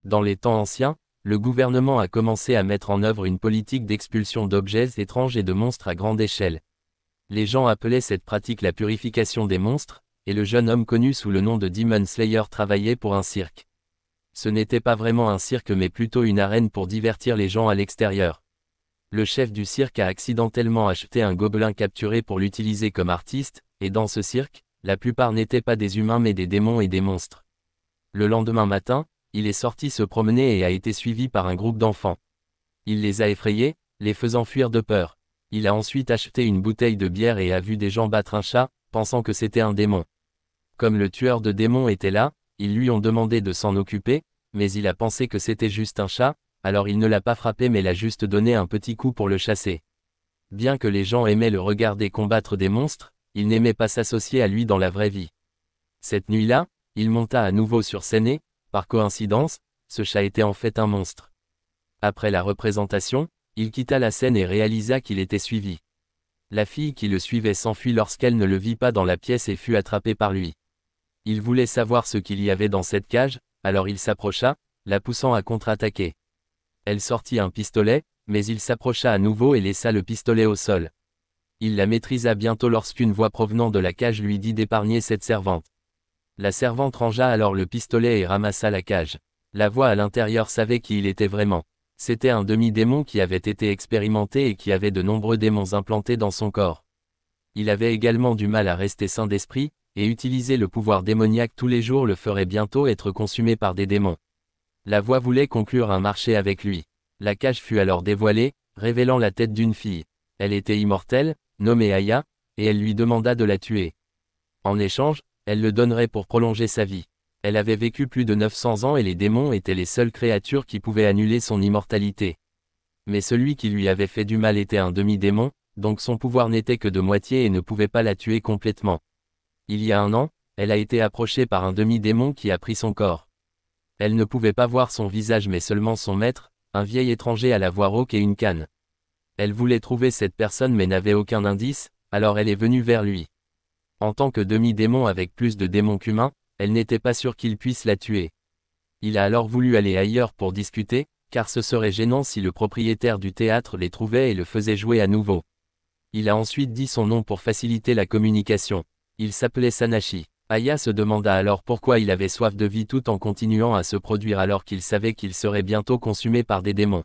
Dans les temps anciens, le gouvernement a commencé à mettre en œuvre une politique d'expulsion d'objets étranges et de monstres à grande échelle. Les gens appelaient cette pratique la purification des monstres, et le jeune homme connu sous le nom de Demon Slayer travaillait pour un cirque. Ce n'était pas vraiment un cirque mais plutôt une arène pour divertir les gens à l'extérieur. Le chef du cirque a accidentellement acheté un gobelin capturé pour l'utiliser comme artiste, et dans ce cirque, la plupart n'étaient pas des humains mais des démons et des monstres. Le lendemain matin, il est sorti se promener et a été suivi par un groupe d'enfants. Il les a effrayés, les faisant fuir de peur. Il a ensuite acheté une bouteille de bière et a vu des gens battre un chat, pensant que c'était un démon. Comme le tueur de démons était là, ils lui ont demandé de s'en occuper, mais il a pensé que c'était juste un chat, alors il ne l'a pas frappé mais l'a juste donné un petit coup pour le chasser. Bien que les gens aimaient le regarder combattre des monstres, ils n'aimaient pas s'associer à lui dans la vraie vie. Cette nuit-là, il monta à nouveau sur scène et, par coïncidence, ce chat était en fait un monstre. Après la représentation, il quitta la scène et réalisa qu'il était suivi. La fille qui le suivait s'enfuit lorsqu'elle ne le vit pas dans la pièce et fut attrapée par lui. Il voulait savoir ce qu'il y avait dans cette cage, alors il s'approcha, la poussant à contre-attaquer. Elle sortit un pistolet, mais il s'approcha à nouveau et laissa le pistolet au sol. Il la maîtrisa bientôt lorsqu'une voix provenant de la cage lui dit d'épargner cette servante. La servante rangea alors le pistolet et ramassa la cage. La voix à l'intérieur savait qui il était vraiment. C'était un demi-démon qui avait été expérimenté et qui avait de nombreux démons implantés dans son corps. Il avait également du mal à rester sain d'esprit, et utiliser le pouvoir démoniaque tous les jours le ferait bientôt être consumé par des démons. La voix voulait conclure un marché avec lui. La cage fut alors dévoilée, révélant la tête d'une fille. Elle était immortelle, nommée Aya, et elle lui demanda de la tuer. En échange, elle le donnerait pour prolonger sa vie. Elle avait vécu plus de 900 ans et les démons étaient les seules créatures qui pouvaient annuler son immortalité. Mais celui qui lui avait fait du mal était un demi-démon, donc son pouvoir n'était que de moitié et ne pouvait pas la tuer complètement. Il y a 1 an, elle a été approchée par un demi-démon qui a pris son corps. Elle ne pouvait pas voir son visage mais seulement son maître, un vieil étranger à la voix rauque et une canne. Elle voulait trouver cette personne mais n'avait aucun indice, alors elle est venue vers lui. En tant que demi-démon avec plus de démons qu'humains, elle n'était pas sûre qu'il puisse la tuer. Il a alors voulu aller ailleurs pour discuter, car ce serait gênant si le propriétaire du théâtre les trouvait et le faisait jouer à nouveau. Il a ensuite dit son nom pour faciliter la communication. Il s'appelait Sanashi. Aya se demanda alors pourquoi il avait soif de vie tout en continuant à se produire alors qu'il savait qu'il serait bientôt consumé par des démons.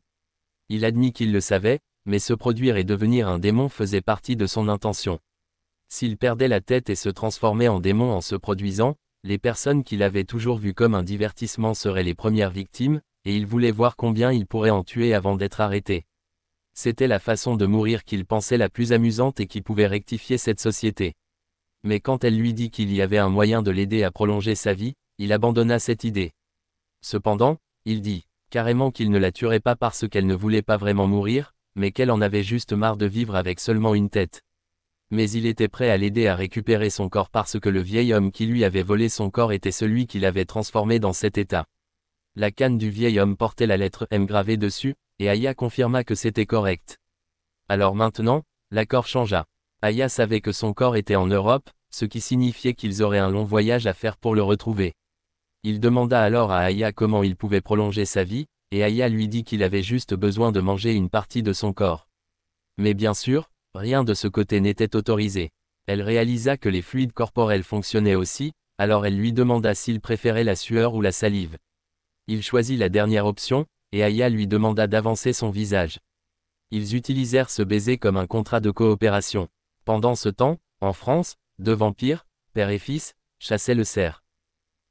Il admit qu'il le savait, mais se produire et devenir un démon faisait partie de son intention. S'il perdait la tête et se transformait en démon en se produisant, les personnes qu'il avait toujours vues comme un divertissement seraient les premières victimes, et il voulait voir combien il pourrait en tuer avant d'être arrêté. C'était la façon de mourir qu'il pensait la plus amusante et qui pouvait rectifier cette société. Mais quand elle lui dit qu'il y avait un moyen de l'aider à prolonger sa vie, il abandonna cette idée. Cependant, il dit carrément qu'il ne la tuerait pas parce qu'elle ne voulait pas vraiment mourir, mais qu'elle en avait juste marre de vivre avec seulement une tête. Mais il était prêt à l'aider à récupérer son corps parce que le vieil homme qui lui avait volé son corps était celui qui l'avait transformé dans cet état. La canne du vieil homme portait la lettre M gravée dessus, et Aya confirma que c'était correct. Alors maintenant, l'accord changea. Aya savait que son corps était en Europe, ce qui signifiait qu'ils auraient un long voyage à faire pour le retrouver. Il demanda alors à Aya comment il pouvait prolonger sa vie, et Aya lui dit qu'il avait juste besoin de manger une partie de son corps. Mais bien sûr, rien de ce côté n'était autorisé. Elle réalisa que les fluides corporels fonctionnaient aussi, alors elle lui demanda s'il préférait la sueur ou la salive. Il choisit la dernière option, et Aya lui demanda d'avancer son visage. Ils utilisèrent ce baiser comme un contrat de coopération. Pendant ce temps, en France, 2 vampires, père et fils, chassaient le cerf.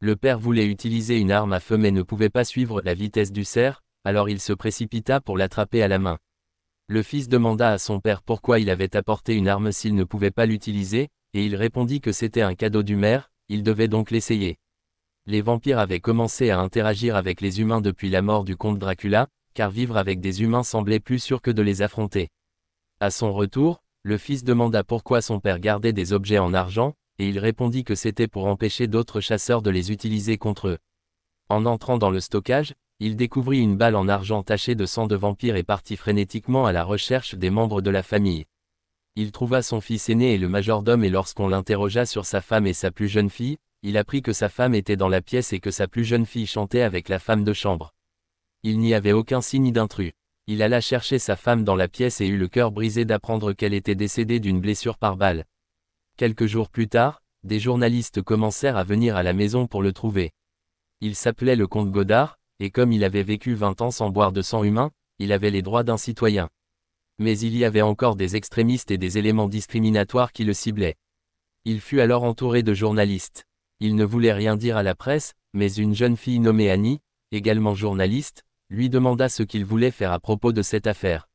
Le père voulait utiliser une arme à feu mais ne pouvait pas suivre la vitesse du cerf, alors il se précipita pour l'attraper à la main. Le fils demanda à son père pourquoi il avait apporté une arme s'il ne pouvait pas l'utiliser, et il répondit que c'était un cadeau du maire, il devait donc l'essayer. Les vampires avaient commencé à interagir avec les humains depuis la mort du comte Dracula, car vivre avec des humains semblait plus sûr que de les affronter. À son retour, le fils demanda pourquoi son père gardait des objets en argent, et il répondit que c'était pour empêcher d'autres chasseurs de les utiliser contre eux. En entrant dans le stockage, il découvrit une balle en argent tachée de sang de vampire et partit frénétiquement à la recherche des membres de la famille. Il trouva son fils aîné et le majordome et lorsqu'on l'interrogea sur sa femme et sa plus jeune fille, il apprit que sa femme était dans la pièce et que sa plus jeune fille chantait avec la femme de chambre. Il n'y avait aucun signe d'intrus. Il alla chercher sa femme dans la pièce et eut le cœur brisé d'apprendre qu'elle était décédée d'une blessure par balle. Quelques jours plus tard, des journalistes commencèrent à venir à la maison pour le trouver. Il s'appelait le comte Godard, et comme il avait vécu 20 ans sans boire de sang humain, il avait les droits d'un citoyen. Mais il y avait encore des extrémistes et des éléments discriminatoires qui le ciblaient. Il fut alors entouré de journalistes. Il ne voulait rien dire à la presse, mais une jeune fille nommée Annie, également journaliste, lui demanda ce qu'il voulait faire à propos de cette affaire.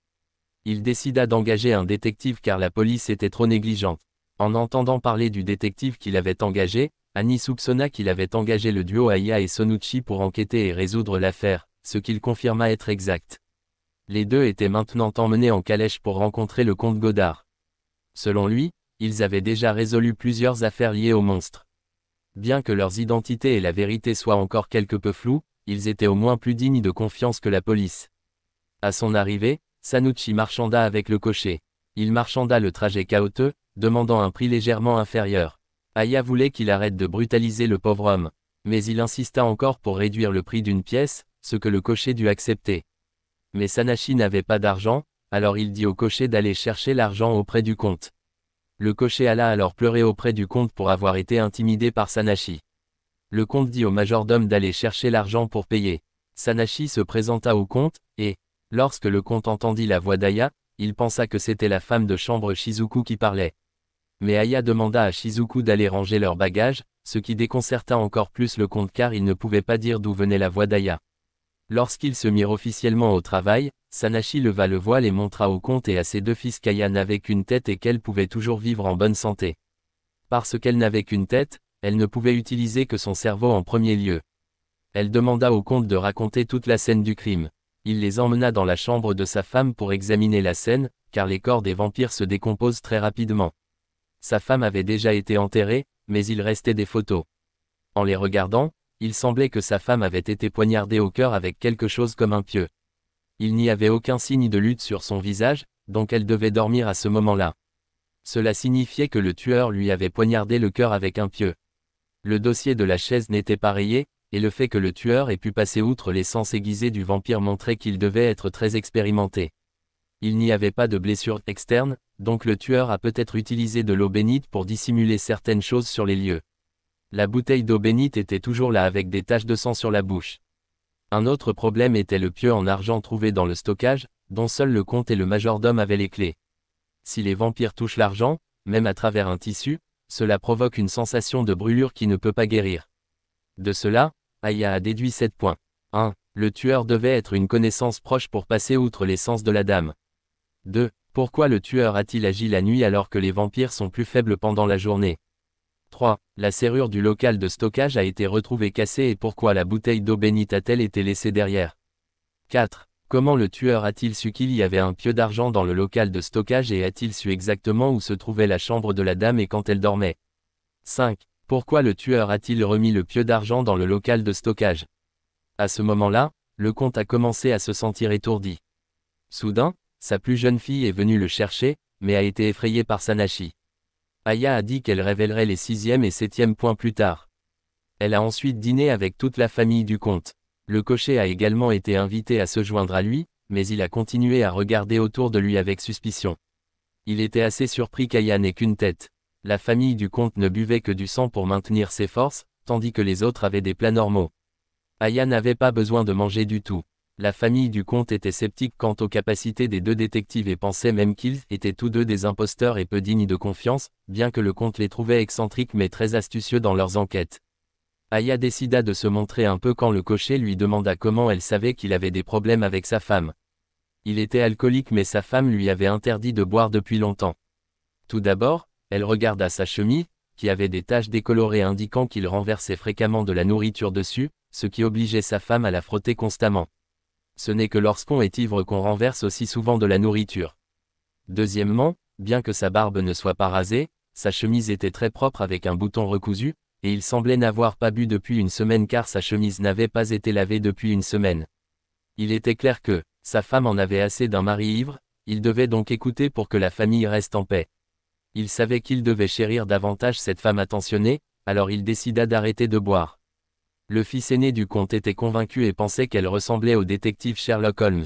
Il décida d'engager un détective car la police était trop négligente. En entendant parler du détective qu'il avait engagé, Annie soupçonna qu'il avait engagé le duo Aya et Sonucci pour enquêter et résoudre l'affaire, ce qu'il confirma être exact. Les deux étaient maintenant emmenés en calèche pour rencontrer le comte Godard. Selon lui, ils avaient déjà résolu plusieurs affaires liées au monstre. Bien que leurs identités et la vérité soient encore quelque peu floues, ils étaient au moins plus dignes de confiance que la police. À son arrivée, Sanucci marchanda avec le cocher. Il marchanda le trajet chaotique, demandant un prix légèrement inférieur. Aya voulait qu'il arrête de brutaliser le pauvre homme. Mais il insista encore pour réduire le prix d'une pièce, ce que le cocher dut accepter. Mais Sanashi n'avait pas d'argent, alors il dit au cocher d'aller chercher l'argent auprès du comte. Le cocher alla alors pleurer auprès du comte pour avoir été intimidé par Sanashi. Le comte dit au majordome d'aller chercher l'argent pour payer. Sanashi se présenta au comte, et, lorsque le comte entendit la voix d'Aya, il pensa que c'était la femme de chambre Shizuku qui parlait. Mais Aya demanda à Shizuku d'aller ranger leurs bagages, ce qui déconcerta encore plus le comte car il ne pouvait pas dire d'où venait la voix d'Aya. Lorsqu'ils se mirent officiellement au travail, Sanashi leva le voile et montra au comte et à ses deux fils qu'Aya n'avait qu'une tête et qu'elle pouvait toujours vivre en bonne santé. Parce qu'elle n'avait qu'une tête, elle ne pouvait utiliser que son cerveau en premier lieu. Elle demanda au comte de raconter toute la scène du crime. Il les emmena dans la chambre de sa femme pour examiner la scène, car les corps des vampires se décomposent très rapidement. Sa femme avait déjà été enterrée, mais il restait des photos. En les regardant, il semblait que sa femme avait été poignardée au cœur avec quelque chose comme un pieu. Il n'y avait aucun signe de lutte sur son visage, donc elle devait dormir à ce moment-là. Cela signifiait que le tueur lui avait poignardé le cœur avec un pieu. Le dossier de la chaise n'était pas rayé, et le fait que le tueur ait pu passer outre les sens aiguisés du vampire montrait qu'il devait être très expérimenté. Il n'y avait pas de blessure externe, donc le tueur a peut-être utilisé de l'eau bénite pour dissimuler certaines choses sur les lieux. La bouteille d'eau bénite était toujours là avec des taches de sang sur la bouche. Un autre problème était le pieu en argent trouvé dans le stockage, dont seul le comte et le majordome avaient les clés. Si les vampires touchent l'argent, même à travers un tissu, cela provoque une sensation de brûlure qui ne peut pas guérir. De cela, Aya a déduit 7 points. 1. Le tueur devait être une connaissance proche pour passer outre les sens de la dame. 2. Pourquoi le tueur a-t-il agi la nuit alors que les vampires sont plus faibles pendant la journée? 3. La serrure du local de stockage a été retrouvée cassée et pourquoi la bouteille d'eau bénite a-t-elle été laissée derrière? 4. Comment le tueur a-t-il su qu'il y avait un pieu d'argent dans le local de stockage et a-t-il su exactement où se trouvait la chambre de la dame et quand elle dormait? 5. Pourquoi le tueur a-t-il remis le pieu d'argent dans le local de stockage? À ce moment-là, le comte a commencé à se sentir étourdi. Soudain, sa plus jeune fille est venue le chercher, mais a été effrayée par Sanashi. Aya a dit qu'elle révélerait les 6e et 7e points plus tard. Elle a ensuite dîné avec toute la famille du comte. Le cocher a également été invité à se joindre à lui, mais il a continué à regarder autour de lui avec suspicion. Il était assez surpris qu'Aya n'ait qu'une tête. La famille du comte ne buvait que du sang pour maintenir ses forces, tandis que les autres avaient des plats normaux. Aya n'avait pas besoin de manger du tout. La famille du comte était sceptique quant aux capacités des deux détectives et pensait même qu'ils étaient tous deux des imposteurs et peu dignes de confiance, bien que le comte les trouvait excentriques mais très astucieux dans leurs enquêtes. Aya décida de se montrer un peu quand le cocher lui demanda comment elle savait qu'il avait des problèmes avec sa femme. Il était alcoolique mais sa femme lui avait interdit de boire depuis longtemps. Tout d'abord, elle regarda sa chemise, qui avait des taches décolorées indiquant qu'il renversait fréquemment de la nourriture dessus, ce qui obligeait sa femme à la frotter constamment. Ce n'est que lorsqu'on est ivre qu'on renverse aussi souvent de la nourriture. Deuxièmement, bien que sa barbe ne soit pas rasée, sa chemise était très propre avec un bouton recousu, et il semblait n'avoir pas bu depuis une semaine car sa chemise n'avait pas été lavée depuis une semaine. Il était clair que, sa femme en avait assez d'un mari ivre, il devait donc écouter pour que la famille reste en paix. Il savait qu'il devait chérir davantage cette femme attentionnée, alors il décida d'arrêter de boire. Le fils aîné du comte était convaincu et pensait qu'elle ressemblait au détective Sherlock Holmes.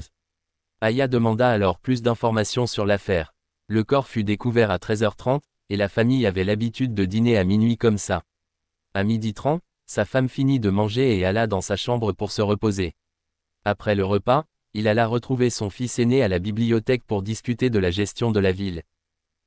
Aya demanda alors plus d'informations sur l'affaire. Le corps fut découvert à 13h30, et la famille avait l'habitude de dîner à minuit comme ça. À 12h30, sa femme finit de manger et alla dans sa chambre pour se reposer. Après le repas, il alla retrouver son fils aîné à la bibliothèque pour discuter de la gestion de la ville.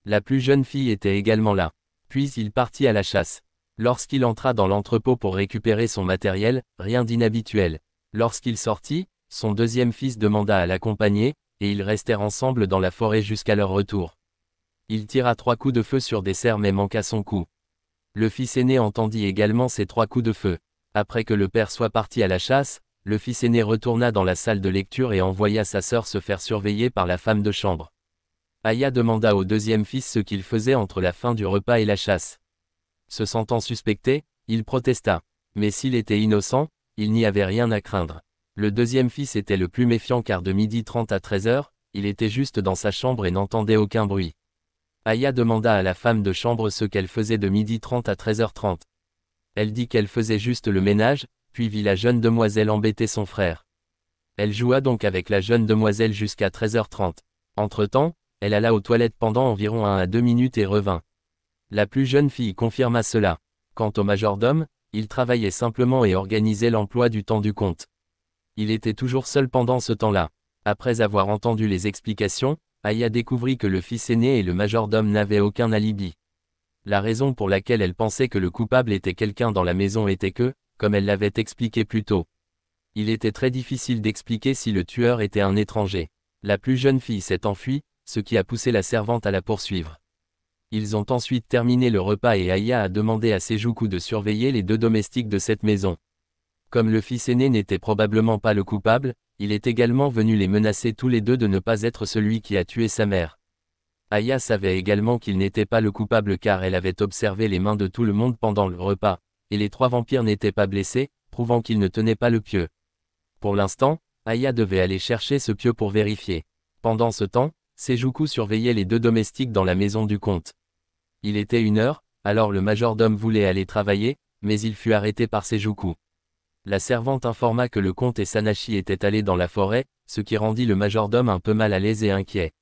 La plus jeune fille était également là. Puis il partit à la chasse. Lorsqu'il entra dans l'entrepôt pour récupérer son matériel, rien d'inhabituel. Lorsqu'il sortit, son deuxième fils demanda à l'accompagner, et ils restèrent ensemble dans la forêt jusqu'à leur retour. Il tira 3 coups de feu sur des cerfs mais manqua son coup. Le fils aîné entendit également ces 3 coups de feu. Après que le père soit parti à la chasse, le fils aîné retourna dans la salle de lecture et envoya sa sœur se faire surveiller par la femme de chambre. Aya demanda au deuxième fils ce qu'il faisait entre la fin du repas et la chasse. Se sentant suspecté, il protesta. Mais s'il était innocent, il n'y avait rien à craindre. Le deuxième fils était le plus méfiant car de 12h30 à 13h, il était juste dans sa chambre et n'entendait aucun bruit. Aya demanda à la femme de chambre ce qu'elle faisait de 12h30 à 13h30. Elle dit qu'elle faisait juste le ménage, puis vit la jeune demoiselle embêter son frère. Elle joua donc avec la jeune demoiselle jusqu'à 13h30. Entre-temps, elle alla aux toilettes pendant environ 1 à 2 minutes et revint. La plus jeune fille confirma cela. Quant au majordome, il travaillait simplement et organisait l'emploi du temps du comte. Il était toujours seul pendant ce temps-là. Après avoir entendu les explications, Aya découvrit que le fils aîné et le majordome n'avaient aucun alibi. La raison pour laquelle elle pensait que le coupable était quelqu'un dans la maison était que, comme elle l'avait expliqué plus tôt, il était très difficile d'expliquer si le tueur était un étranger. La plus jeune fille s'est enfuie, ce qui a poussé la servante à la poursuivre. Ils ont ensuite terminé le repas et Aya a demandé à Sejuku de surveiller les 2 domestiques de cette maison. Comme le fils aîné n'était probablement pas le coupable, il est également venu les menacer tous les deux de ne pas être celui qui a tué sa mère. Aya savait également qu'il n'était pas le coupable car elle avait observé les mains de tout le monde pendant le repas, et les 3 vampires n'étaient pas blessés, prouvant qu'ils ne tenaient pas le pieu. Pour l'instant, Aya devait aller chercher ce pieu pour vérifier. Pendant ce temps, Sejuku surveillait les 2 domestiques dans la maison du comte. Il était 1h, alors le majordome voulait aller travailler, mais il fut arrêté par Sejuku. La servante informa que le comte et Sanashi étaient allés dans la forêt, ce qui rendit le majordome un peu mal à l'aise et inquiet.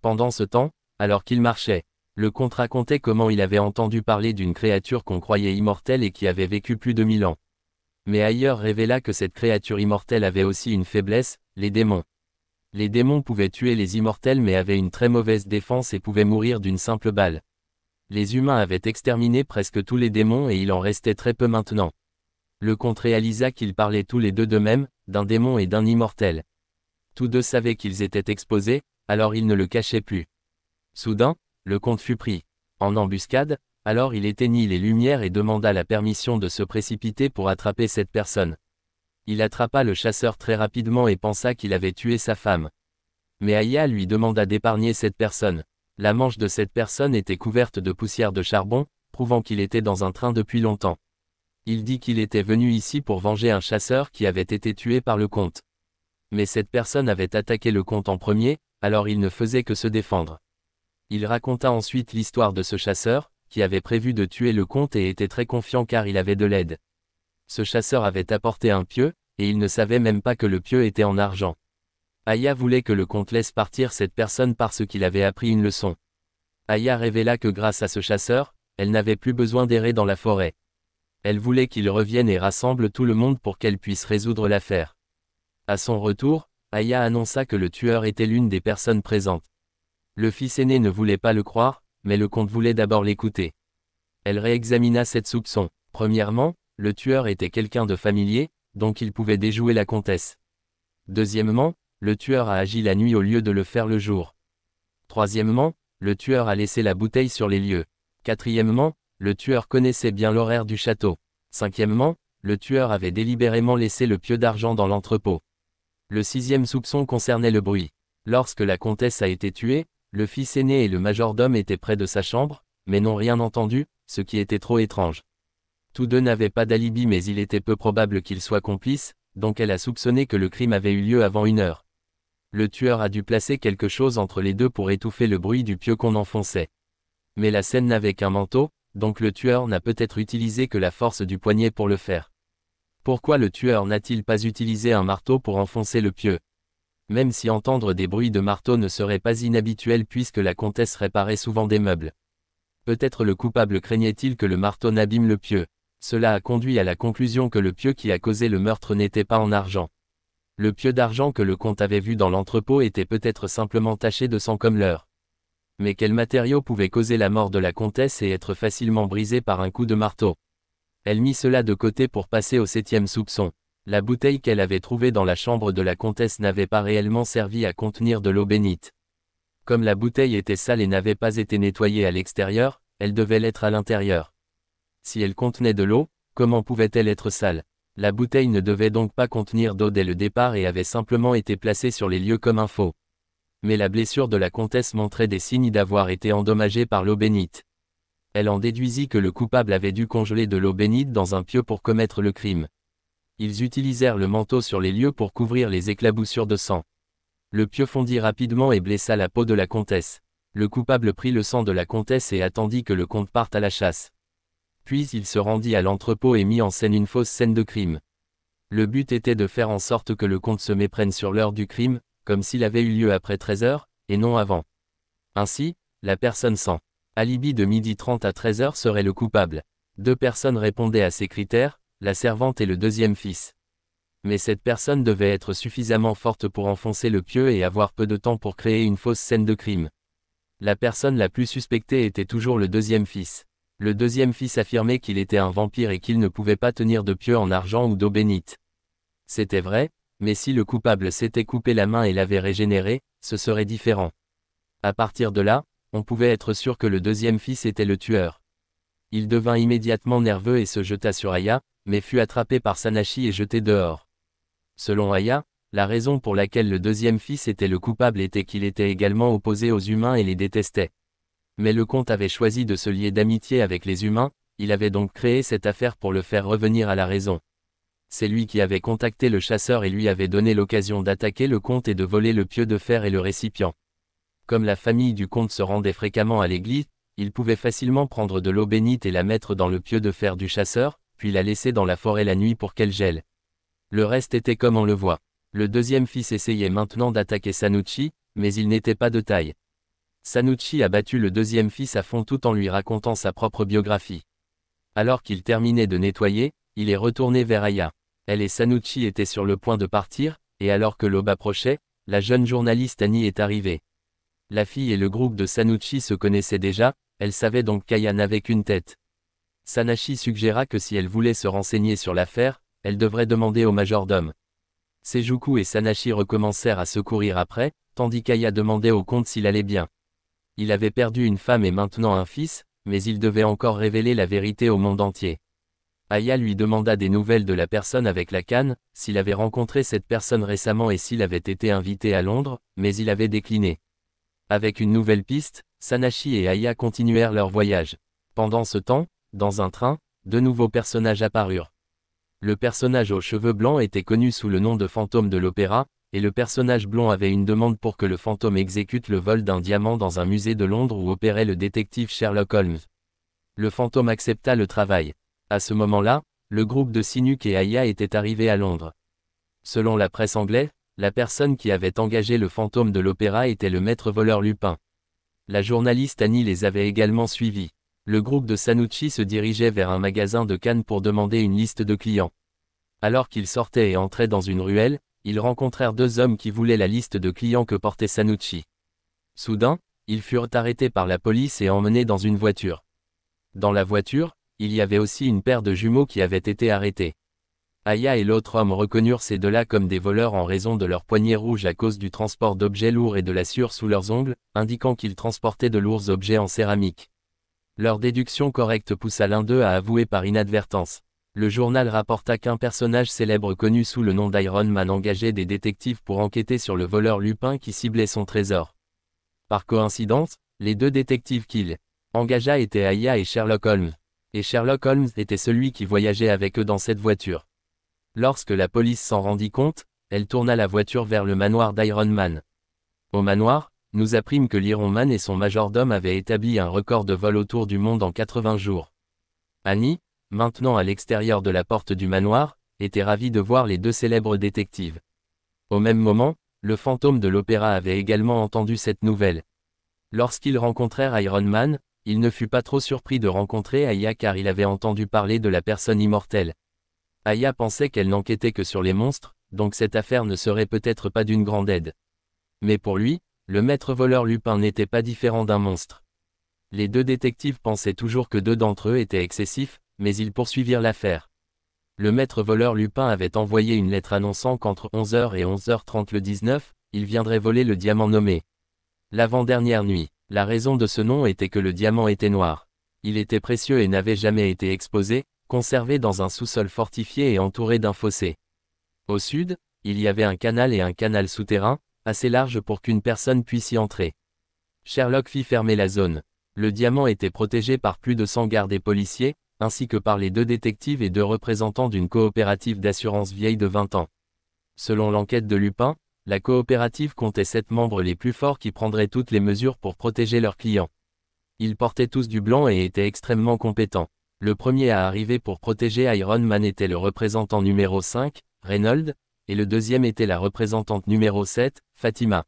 Pendant ce temps, alors qu'il marchait, le comte racontait comment il avait entendu parler d'une créature qu'on croyait immortelle et qui avait vécu plus de 1000 ans. Mais ailleurs révéla que cette créature immortelle avait aussi une faiblesse, les démons. Les démons pouvaient tuer les immortels mais avaient une très mauvaise défense et pouvaient mourir d'une simple balle. Les humains avaient exterminé presque tous les démons et il en restait très peu maintenant. Le comte réalisa qu'ils parlaient tous les deux d'eux-mêmes, d'un démon et d'un immortel. Tous deux savaient qu'ils étaient exposés, alors ils ne le cachaient plus. Soudain, le comte fut pris en embuscade, alors il éteignit les lumières et demanda la permission de se précipiter pour attraper cette personne. Il attrapa le chasseur très rapidement et pensa qu'il avait tué sa femme. Mais Aya lui demanda d'épargner cette personne. La manche de cette personne était couverte de poussière de charbon, prouvant qu'il était dans un train depuis longtemps. Il dit qu'il était venu ici pour venger un chasseur qui avait été tué par le comte. Mais cette personne avait attaqué le comte en premier, alors il ne faisait que se défendre. Il raconta ensuite l'histoire de ce chasseur, qui avait prévu de tuer le comte et était très confiant car il avait de l'aide. Ce chasseur avait apporté un pieu, et il ne savait même pas que le pieu était en argent. Aya voulait que le comte laisse partir cette personne parce qu'il avait appris une leçon. Aya révéla que grâce à ce chasseur, elle n'avait plus besoin d'errer dans la forêt. Elle voulait qu'il revienne et rassemble tout le monde pour qu'elle puisse résoudre l'affaire. À son retour, Aya annonça que le tueur était l'une des personnes présentes. Le fils aîné ne voulait pas le croire, mais le comte voulait d'abord l'écouter. Elle réexamina cette soupçon. Premièrement, le tueur était quelqu'un de familier, donc il pouvait déjouer la comtesse. Deuxièmement, le tueur a agi la nuit au lieu de le faire le jour. Troisièmement, le tueur a laissé la bouteille sur les lieux. Quatrièmement, le tueur connaissait bien l'horaire du château. Cinquièmement, le tueur avait délibérément laissé le pieu d'argent dans l'entrepôt. Le 6e soupçon concernait le bruit. Lorsque la comtesse a été tuée, le fils aîné et le majordome étaient près de sa chambre, mais n'ont rien entendu, ce qui était trop étrange. Tous deux n'avaient pas d'alibi mais il était peu probable qu'ils soient complices, donc elle a soupçonné que le crime avait eu lieu avant 1h. Le tueur a dû placer quelque chose entre les deux pour étouffer le bruit du pieu qu'on enfonçait. Mais la scène n'avait qu'un manteau, donc le tueur n'a peut-être utilisé que la force du poignet pour le faire. Pourquoi le tueur n'a-t-il pas utilisé un marteau pour enfoncer le pieu? Même si entendre des bruits de marteau ne serait pas inhabituel puisque la comtesse réparait souvent des meubles. Peut-être le coupable craignait-il que le marteau n'abîme le pieu. Cela a conduit à la conclusion que le pieu qui a causé le meurtre n'était pas en argent. Le pieu d'argent que le comte avait vu dans l'entrepôt était peut-être simplement taché de sang comme l'heure. Mais quel matériau pouvait causer la mort de la comtesse et être facilement brisé par un coup de marteau? Elle mit cela de côté pour passer au 7e soupçon. La bouteille qu'elle avait trouvée dans la chambre de la comtesse n'avait pas réellement servi à contenir de l'eau bénite. Comme la bouteille était sale et n'avait pas été nettoyée à l'extérieur, elle devait l'être à l'intérieur. Si elle contenait de l'eau, comment pouvait-elle être sale? La bouteille ne devait donc pas contenir d'eau dès le départ et avait simplement été placée sur les lieux comme un faux. Mais la blessure de la comtesse montrait des signes d'avoir été endommagée par l'eau bénite. Elle en déduisit que le coupable avait dû congeler de l'eau bénite dans un pieu pour commettre le crime. Ils utilisèrent le manteau sur les lieux pour couvrir les éclaboussures de sang. Le pieu fondit rapidement et blessa la peau de la comtesse. Le coupable prit le sang de la comtesse et attendit que le comte parte à la chasse. Puis il se rendit à l'entrepôt et mit en scène une fausse scène de crime. Le but était de faire en sorte que le comte se méprenne sur l'heure du crime, comme s'il avait eu lieu après 13 heures, et non avant. Ainsi, la personne sans alibi de 12h30 à 13h serait le coupable. 2 personnes répondaient à ces critères, la servante et le deuxième fils. Mais cette personne devait être suffisamment forte pour enfoncer le pieu et avoir peu de temps pour créer une fausse scène de crime. La personne la plus suspectée était toujours le deuxième fils. Le deuxième fils affirmait qu'il était un vampire et qu'il ne pouvait pas tenir de pieu en argent ou d'eau bénite. C'était vrai, mais si le coupable s'était coupé la main et l'avait régénérée, ce serait différent. À partir de là, on pouvait être sûr que le deuxième fils était le tueur. Il devint immédiatement nerveux et se jeta sur Aya, mais fut attrapé par Sanashi et jeté dehors. Selon Aya, la raison pour laquelle le deuxième fils était le coupable était qu'il était également opposé aux humains et les détestait. Mais le comte avait choisi de se lier d'amitié avec les humains, il avait donc créé cette affaire pour le faire revenir à la raison. C'est lui qui avait contacté le chasseur et lui avait donné l'occasion d'attaquer le comte et de voler le pieu de fer et le récipient. Comme la famille du comte se rendait fréquemment à l'église, il pouvait facilement prendre de l'eau bénite et la mettre dans le pieu de fer du chasseur, puis la laisser dans la forêt la nuit pour qu'elle gèle. Le reste était comme on le voit. Le deuxième fils essayait maintenant d'attaquer Sanucci, mais il n'était pas de taille. Sanucci a battu le deuxième fils à fond tout en lui racontant sa propre biographie. Alors qu'il terminait de nettoyer, il est retourné vers Aya. Elle et Sanucci étaient sur le point de partir, et alors que l'aube approchait, la jeune journaliste Annie est arrivée. La fille et le groupe de Sanucci se connaissaient déjà, elle savait donc qu'Aya n'avait qu'une tête. Sanashi suggéra que si elle voulait se renseigner sur l'affaire, elle devrait demander au majordome. Seijuku et Sanashi recommencèrent à se courir après, tandis qu'Aya demandait au comte s'il allait bien. Il avait perdu une femme et maintenant un fils, mais il devait encore révéler la vérité au monde entier. Aya lui demanda des nouvelles de la personne avec la canne, s'il avait rencontré cette personne récemment et s'il avait été invité à Londres, mais il avait décliné. Avec une nouvelle piste, Sanashi et Aya continuèrent leur voyage. Pendant ce temps, dans un train, 2 nouveaux personnages apparurent. Le personnage aux cheveux blancs était connu sous le nom de fantôme de l'opéra, et le personnage blond avait une demande pour que le fantôme exécute le vol d'un diamant dans un musée de Londres où opérait le détective Sherlock Holmes. Le fantôme accepta le travail. À ce moment-là, le groupe de Sinuk et Aya était arrivé à Londres. Selon la presse anglaise, la personne qui avait engagé le fantôme de l'opéra était le maître voleur Lupin. La journaliste Annie les avait également suivis. Le groupe de Sanucci se dirigeait vers un magasin de Cannes pour demander une liste de clients. Alors qu'ils sortaient et entraient dans une ruelle, ils rencontrèrent 2 hommes qui voulaient la liste de clients que portait Sanucci. Soudain, ils furent arrêtés par la police et emmenés dans une voiture. Dans la voiture, il y avait aussi une paire de jumeaux qui avaient été arrêtés. Aya et l'autre homme reconnurent ces 2-là comme des voleurs en raison de leurs poignets rouges à cause du transport d'objets lourds et de la sueur sous leurs ongles, indiquant qu'ils transportaient de lourds objets en céramique. Leur déduction correcte poussa l'un d'eux à avouer par inadvertance. Le journal rapporta qu'un personnage célèbre connu sous le nom d'Iron Man engageait des détectives pour enquêter sur le voleur Lupin qui ciblait son trésor. Par coïncidence, les 2 détectives qu'il engagea étaient Aya et Sherlock Holmes. Et Sherlock Holmes était celui qui voyageait avec eux dans cette voiture. Lorsque la police s'en rendit compte, elle tourna la voiture vers le manoir d'Iron Man. Au manoir, nous apprîmes que l'Iron Man et son majordome avaient établi un record de vol autour du monde en 80 jours. Annie, maintenant à l'extérieur de la porte du manoir, était ravi de voir les deux célèbres détectives. Au même moment, le fantôme de l'opéra avait également entendu cette nouvelle. Lorsqu'ils rencontrèrent Iron Man, il ne fut pas trop surpris de rencontrer Aya car il avait entendu parler de la personne immortelle. Aya pensait qu'elle n'enquêtait que sur les monstres, donc cette affaire ne serait peut-être pas d'une grande aide. Mais pour lui, le maître voleur Lupin n'était pas différent d'un monstre. Les deux détectives pensaient toujours que deux d'entre eux étaient excessifs, mais ils poursuivirent l'affaire. Le maître voleur Lupin avait envoyé une lettre annonçant qu'entre 11h et 11h30 le 19, il viendrait voler le diamant nommé l'avant-dernière nuit. La raison de ce nom était que le diamant était noir. Il était précieux et n'avait jamais été exposé, conservé dans un sous-sol fortifié et entouré d'un fossé. Au sud, il y avait un canal et un canal souterrain, assez large pour qu'une personne puisse y entrer. Sherlock fit fermer la zone. Le diamant était protégé par plus de 100 gardes et policiers, ainsi que par les deux détectives et deux représentants d'une coopérative d'assurance vieille de 20 ans. Selon l'enquête de Lupin, la coopérative comptait 7 membres les plus forts qui prendraient toutes les mesures pour protéger leurs clients. Ils portaient tous du blanc et étaient extrêmement compétents. Le premier à arriver pour protéger Iron Man était le représentant numéro 5, Reynolds, et le deuxième était la représentante numéro 7, Fatima.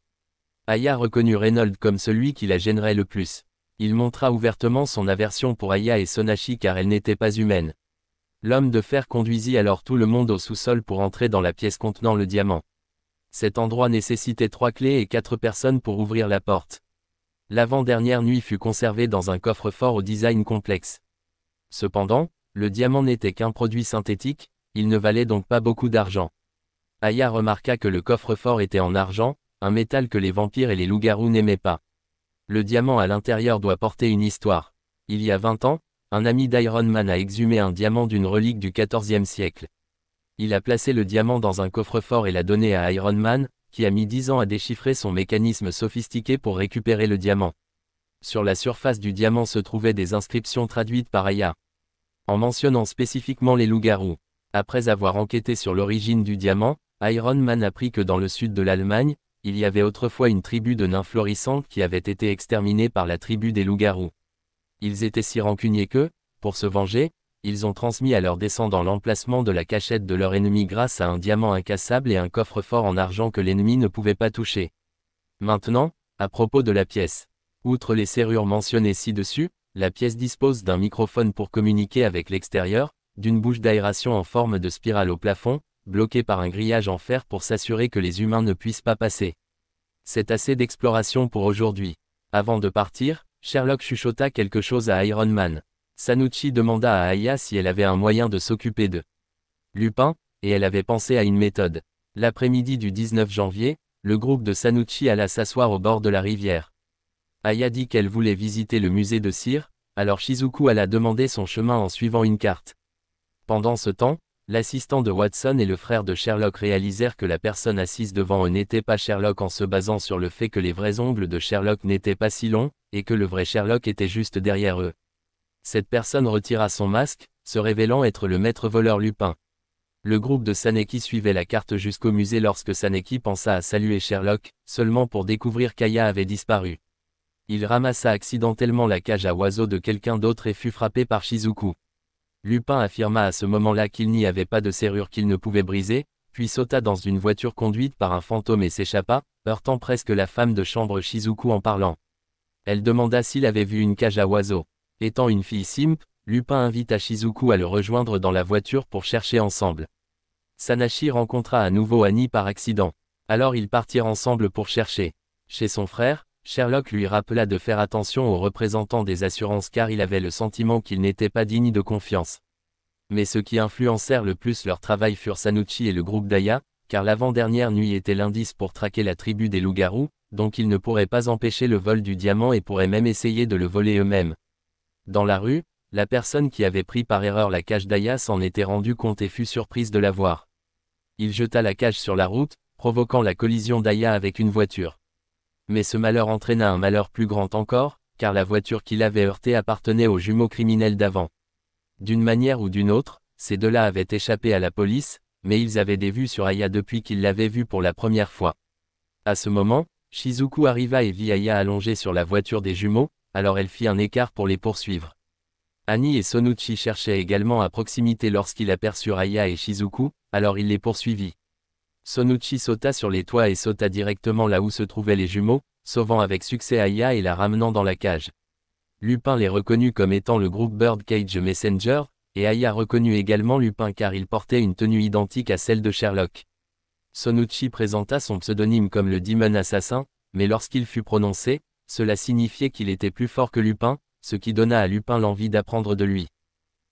Aya reconnut Reynolds comme celui qui la gênerait le plus. Il montra ouvertement son aversion pour Aya et Sonachi car elle n'était pas humaine. L'homme de fer conduisit alors tout le monde au sous-sol pour entrer dans la pièce contenant le diamant. Cet endroit nécessitait 3 clés et 4 personnes pour ouvrir la porte. L'avant-dernière nuit fut conservé dans un coffre-fort au design complexe. Cependant, le diamant n'était qu'un produit synthétique, il ne valait donc pas beaucoup d'argent. Aya remarqua que le coffre-fort était en argent, un métal que les vampires et les loups-garous n'aimaient pas. Le diamant à l'intérieur doit porter une histoire. Il y a 20 ans, un ami d'Iron Man a exhumé un diamant d'une relique du XIVe siècle. Il a placé le diamant dans un coffre-fort et l'a donné à Iron Man, qui a mis 10 ans à déchiffrer son mécanisme sophistiqué pour récupérer le diamant. Sur la surface du diamant se trouvaient des inscriptions traduites par Aya, en mentionnant spécifiquement les loups-garous. Après avoir enquêté sur l'origine du diamant, Iron Man apprit que dans le sud de l'Allemagne, il y avait autrefois une tribu de nains florissantes qui avait été exterminée par la tribu des loups-garous. Ils étaient si rancuniers que, pour se venger, ils ont transmis à leurs descendants l'emplacement de la cachette de leur ennemi grâce à un diamant incassable et un coffre-fort en argent que l'ennemi ne pouvait pas toucher. Maintenant, à propos de la pièce. Outre les serrures mentionnées ci-dessus, la pièce dispose d'un microphone pour communiquer avec l'extérieur, d'une bouche d'aération en forme de spirale au plafond, bloquée par un grillage en fer pour s'assurer que les humains ne puissent pas passer. C'est assez d'exploration pour aujourd'hui. Avant de partir, Sherlock chuchota quelque chose à Iron Man. Sanucci demanda à Aya si elle avait un moyen de s'occuper de Lupin, et elle avait pensé à une méthode. L'après-midi du 19 janvier, le groupe de Sanucci alla s'asseoir au bord de la rivière. Aya dit qu'elle voulait visiter le musée de cire, alors Shizuku alla demander son chemin en suivant une carte. Pendant ce temps, l'assistant de Watson et le frère de Sherlock réalisèrent que la personne assise devant eux n'était pas Sherlock en se basant sur le fait que les vrais ongles de Sherlock n'étaient pas si longs, et que le vrai Sherlock était juste derrière eux. Cette personne retira son masque, se révélant être le maître voleur Lupin. Le groupe de Saneki suivait la carte jusqu'au musée lorsque Saneki pensa à saluer Sherlock, seulement pour découvrir qu'Aya avait disparu. Il ramassa accidentellement la cage à oiseaux de quelqu'un d'autre et fut frappé par Shizuku. Lupin affirma à ce moment-là qu'il n'y avait pas de serrure qu'il ne pouvait briser, puis sauta dans une voiture conduite par un fantôme et s'échappa, heurtant presque la femme de chambre Shizuku en parlant. Elle demanda s'il avait vu une cage à oiseaux. Étant une fille simple, Lupin invita Shizuku à le rejoindre dans la voiture pour chercher ensemble. Sanashi rencontra à nouveau Annie par accident. Alors ils partirent ensemble pour chercher. Chez son frère, Sherlock lui rappela de faire attention aux représentants des assurances car il avait le sentiment qu'ils n'étaient pas dignes de confiance. Mais ceux qui influencèrent le plus leur travail furent Sanucci et le groupe d'Aya, car l'avant-dernière nuit était l'indice pour traquer la tribu des loups-garous, donc ils ne pourraient pas empêcher le vol du diamant et pourraient même essayer de le voler eux-mêmes. Dans la rue, la personne qui avait pris par erreur la cage d'Aya s'en était rendu compte et fut surprise de la voir. Il jeta la cage sur la route, provoquant la collision d'Aya avec une voiture. Mais ce malheur entraîna un malheur plus grand encore, car la voiture qui l'avait heurté appartenait aux jumeaux criminels d'avant. D'une manière ou d'une autre, ces deux-là avaient échappé à la police, mais ils avaient des vues sur Aya depuis qu'ils l'avaient vue pour la première fois. À ce moment, Shizuku arriva et vit Aya allongée sur la voiture des jumeaux, alors elle fit un écart pour les poursuivre. Annie et Sonuchi cherchaient également à proximité lorsqu'il aperçut Aya et Shizuku, alors il les poursuivit. Sonuchi sauta sur les toits et sauta directement là où se trouvaient les jumeaux, sauvant avec succès Aya et la ramenant dans la cage. Lupin les reconnut comme étant le groupe Birdcage Messenger, et Aya reconnut également Lupin car il portait une tenue identique à celle de Sherlock. Sonuchi présenta son pseudonyme comme le Demon Assassin, mais lorsqu'il fut prononcé, cela signifiait qu'il était plus fort que Lupin, ce qui donna à Lupin l'envie d'apprendre de lui.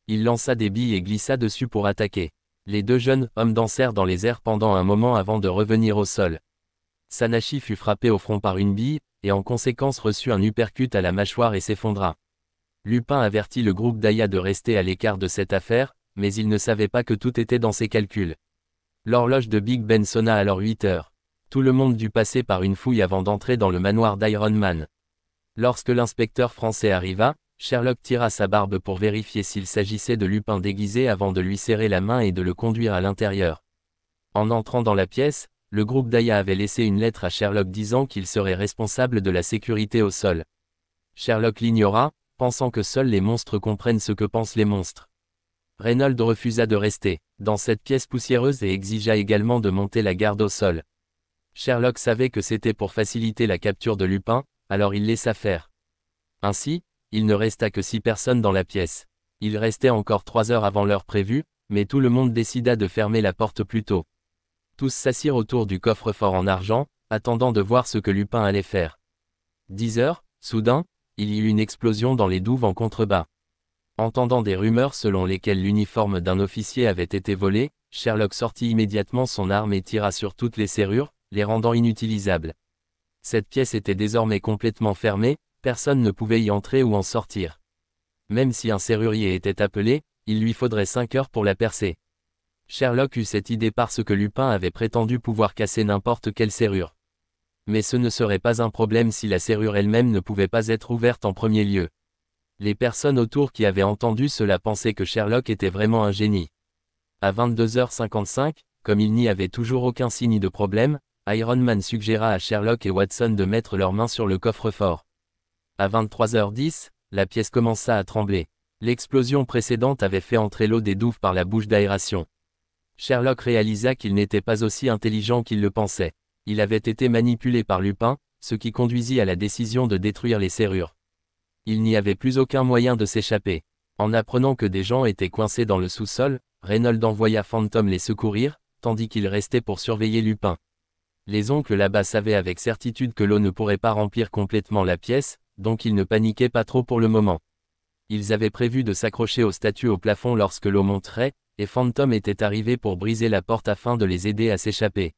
Il lança des billes et glissa dessus pour attaquer. Les deux jeunes hommes dansèrent dans les airs pendant un moment avant de revenir au sol. Sanashi fut frappé au front par une bille, et en conséquence reçut un uppercut à la mâchoire et s'effondra. Lupin avertit le groupe d'Aya de rester à l'écart de cette affaire, mais il ne savait pas que tout était dans ses calculs. L'horloge de Big Ben sonna alors 8 heures. Tout le monde dut passer par une fouille avant d'entrer dans le manoir d'Iron Man. Lorsque l'inspecteur français arriva, Sherlock tira sa barbe pour vérifier s'il s'agissait de Lupin déguisé avant de lui serrer la main et de le conduire à l'intérieur. En entrant dans la pièce, le groupe d'Aya avait laissé une lettre à Sherlock disant qu'il serait responsable de la sécurité au sol. Sherlock l'ignora, pensant que seuls les monstres comprennent ce que pensent les monstres. Reynolds refusa de rester dans cette pièce poussiéreuse et exigea également de monter la garde au sol. Sherlock savait que c'était pour faciliter la capture de Lupin, alors il laissa faire. Ainsi, il ne resta que 6 personnes dans la pièce. Il restait encore 3 heures avant l'heure prévue, mais tout le monde décida de fermer la porte plus tôt. Tous s'assirent autour du coffre-fort en argent, attendant de voir ce que Lupin allait faire. 10 heures, soudain, il y eut une explosion dans les douves en contrebas. Entendant des rumeurs selon lesquelles l'uniforme d'un officier avait été volé, Sherlock sortit immédiatement son arme et tira sur toutes les serrures, les rendant inutilisables. Cette pièce était désormais complètement fermée, personne ne pouvait y entrer ou en sortir. Même si un serrurier était appelé, il lui faudrait 5 heures pour la percer. Sherlock eut cette idée parce que Lupin avait prétendu pouvoir casser n'importe quelle serrure. Mais ce ne serait pas un problème si la serrure elle-même ne pouvait pas être ouverte en premier lieu. Les personnes autour qui avaient entendu cela pensaient que Sherlock était vraiment un génie. À 22h55, comme il n'y avait toujours aucun signe de problème, Iron Man suggéra à Sherlock et Watson de mettre leurs mains sur le coffre-fort. À 23h10, la pièce commença à trembler. L'explosion précédente avait fait entrer l'eau des douves par la bouche d'aération. Sherlock réalisa qu'il n'était pas aussi intelligent qu'il le pensait. Il avait été manipulé par Lupin, ce qui conduisit à la décision de détruire les serrures. Il n'y avait plus aucun moyen de s'échapper. En apprenant que des gens étaient coincés dans le sous-sol, Reynolds envoya Phantom les secourir, tandis qu'il restait pour surveiller Lupin. Les oncles là-bas savaient avec certitude que l'eau ne pourrait pas remplir complètement la pièce, donc ils ne paniquaient pas trop pour le moment. Ils avaient prévu de s'accrocher aux statues au plafond lorsque l'eau monterait, et Phantom était arrivé pour briser la porte afin de les aider à s'échapper.